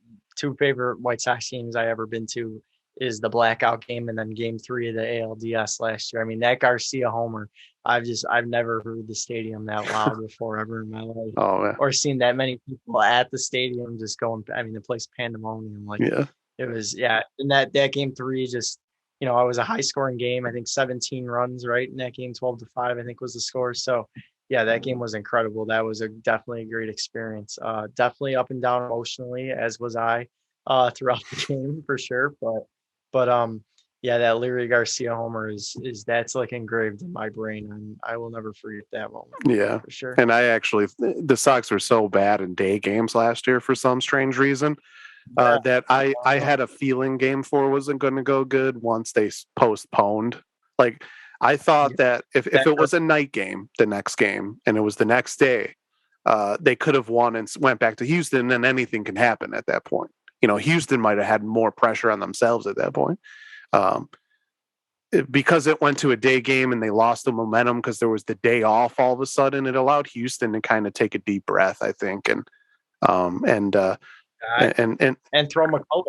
favorite White Sox games I ever been to is the blackout game and then game 3 of the ALDS last year. I mean, that Garcia homer, I've never heard the stadium that loud before ever in my life. Oh, yeah. Or seen that many people at the stadium just going, I mean, the place pandemonium. Like it was, and that game 3 just, it was a high scoring game. I think 17 runs, right? In that game, 12-5, I think was the score. So yeah, that game was incredible. That was definitely a great experience. Definitely up and down emotionally, as was I throughout the game for sure. But that Leary Garcia homer is that's like engraved in my brain, and I will never forget that moment. Yeah, for sure. And the Sox were so bad in day games last year for some strange reason that I had a feeling game 4 wasn't going to go good once they postponed. Like I thought that if it was a night game, the next game, and it was the next day, they could have won and went back to Houston, and anything can happen at that point. Houston might have had more pressure on themselves at that point. Because it went to a day game and they lost the momentum because there was the day off all of a sudden, it allowed Houston to kind of take a deep breath, I think. And throw McCullers.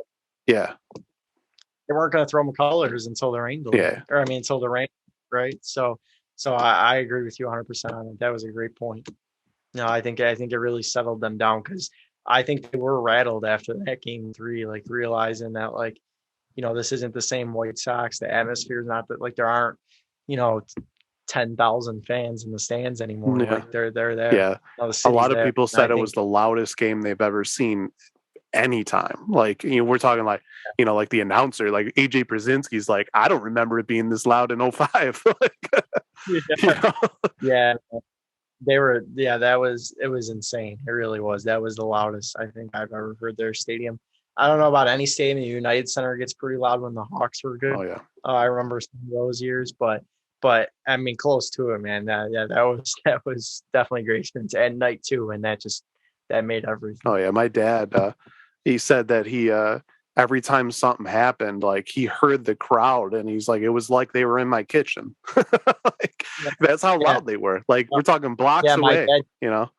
Yeah. They weren't going to throw McCullers until the rain delayed. Yeah. Or until the rain, right? So I agree with you 100% on it. That was a great point. No, I think it really settled them down because I think they were rattled after that game 3, like realizing that like, this isn't the same White Sox. The atmosphere is not that, like there aren't, 10,000 fans in the stands anymore. Yeah. Like they're there. Yeah. A lot of people said it was the loudest game they've ever seen anytime. Like, we're talking like, like the announcer, like AJ Brzezinski's like, I don't remember it being this loud in 05. Yeah. They were, it was insane. It really was. That was the loudest I think I've ever heard their stadium. I don't know about any stadium. The United Center gets pretty loud when the Hawks were good. Oh yeah. I remember some of those years, but I mean, close to it, man. That was definitely great experience at night too, and that made everything. Oh yeah, my dad, he said that he every time something happened, like he heard the crowd, and he's like, it was like they were in my kitchen. Like, that's how loud they were. Like we're talking blocks away, dad, you know.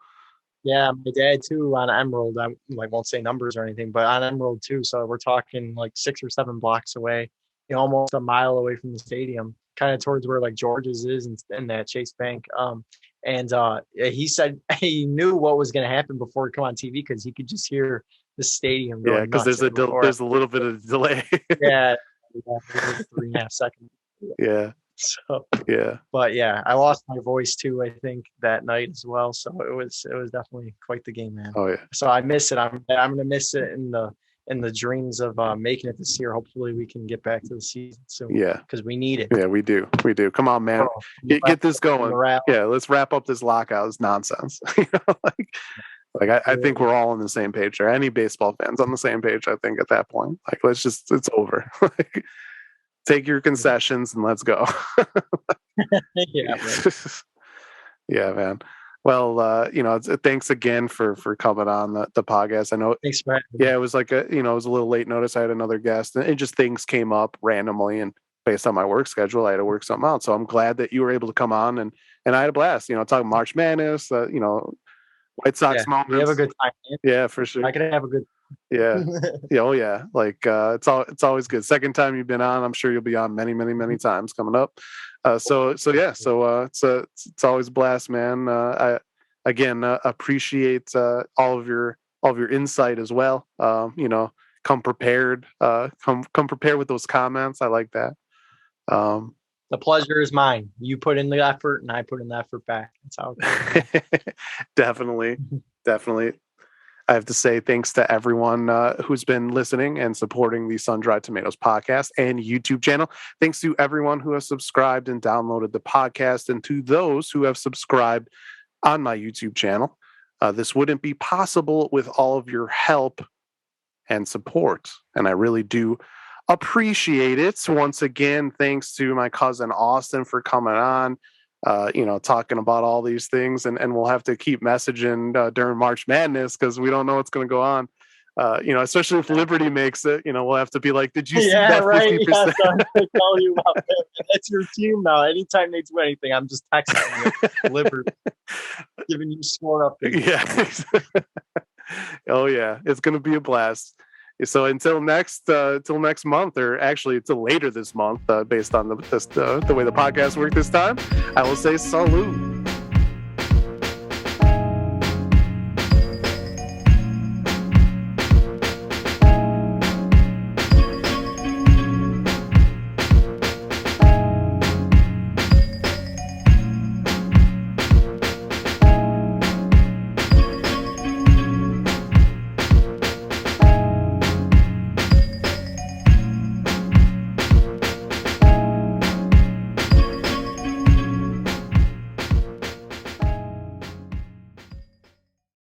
Yeah, my dad too on Emerald. I won't say numbers or anything, but on Emerald too. So we're talking like 6 or 7 blocks away, almost a mile away from the stadium, kind of towards where like George's is and that Chase Bank. And he said he knew what was going to happen before it come on TV because he could just hear the stadium going because there's a little bit of delay. Yeah, 3.5 seconds. Yeah. So yeah, but yeah, I lost my voice too, I think, that night as well. So it was definitely quite the game, man. Oh yeah. So I miss it. I'm gonna miss it in the dreams of making it this year. Hopefully we can get back to the season soon. Yeah, because we need it. Yeah, we do. Come on, man. Get this going. Yeah, let's wrap up this lockout. It's nonsense. I think we're all on the same page there. Any baseball fans on the same page, I think, at that point. Like, it's over. Take your concessions and let's go. Yeah, yeah, man. Well, thanks again for coming on the podcast. I know. Thanks for having me. Yeah, it was like it was a little late notice. I had another guest, and things came up randomly, and based on my work schedule, I had to work something out. So I'm glad that you were able to come on, and I had a blast. Talking March Madness, White Sox moments. We have a good time. Man. Yeah, for sure. I can have a good. Yeah. Yeah. Oh yeah. Like it's always good. Second time you've been on, I'm sure you'll be on many, many, many times coming up. So it's always a blast, man. I again appreciate all of your insight as well. Come prepared. Come prepared with those comments. I like that. The pleasure is mine. You put in the effort, and I put in the effort back. That's how it goes. Definitely. I have to say thanks to everyone who's been listening and supporting the SunDried Tomatoes podcast and YouTube channel. Thanks to everyone who has subscribed and downloaded the podcast, and to those who have subscribed on my YouTube channel. This wouldn't be possible with all of your help and support, and I really do appreciate it. Once again, thanks to my cousin Austin for coming on. Talking about all these things, and we'll have to keep messaging during March Madness because we don't know what's going to go on. Especially if Liberty makes it, we'll have to be like, did you see that 50%? Yeah, I'm going to tell you about that. That's your team now. Anytime they do anything, I'm just texting you, Liberty, giving you score updates. Yeah. Oh yeah, it's going to be a blast. So until next month, or actually until later this month, based on the way the podcast worked this time, I will say salute.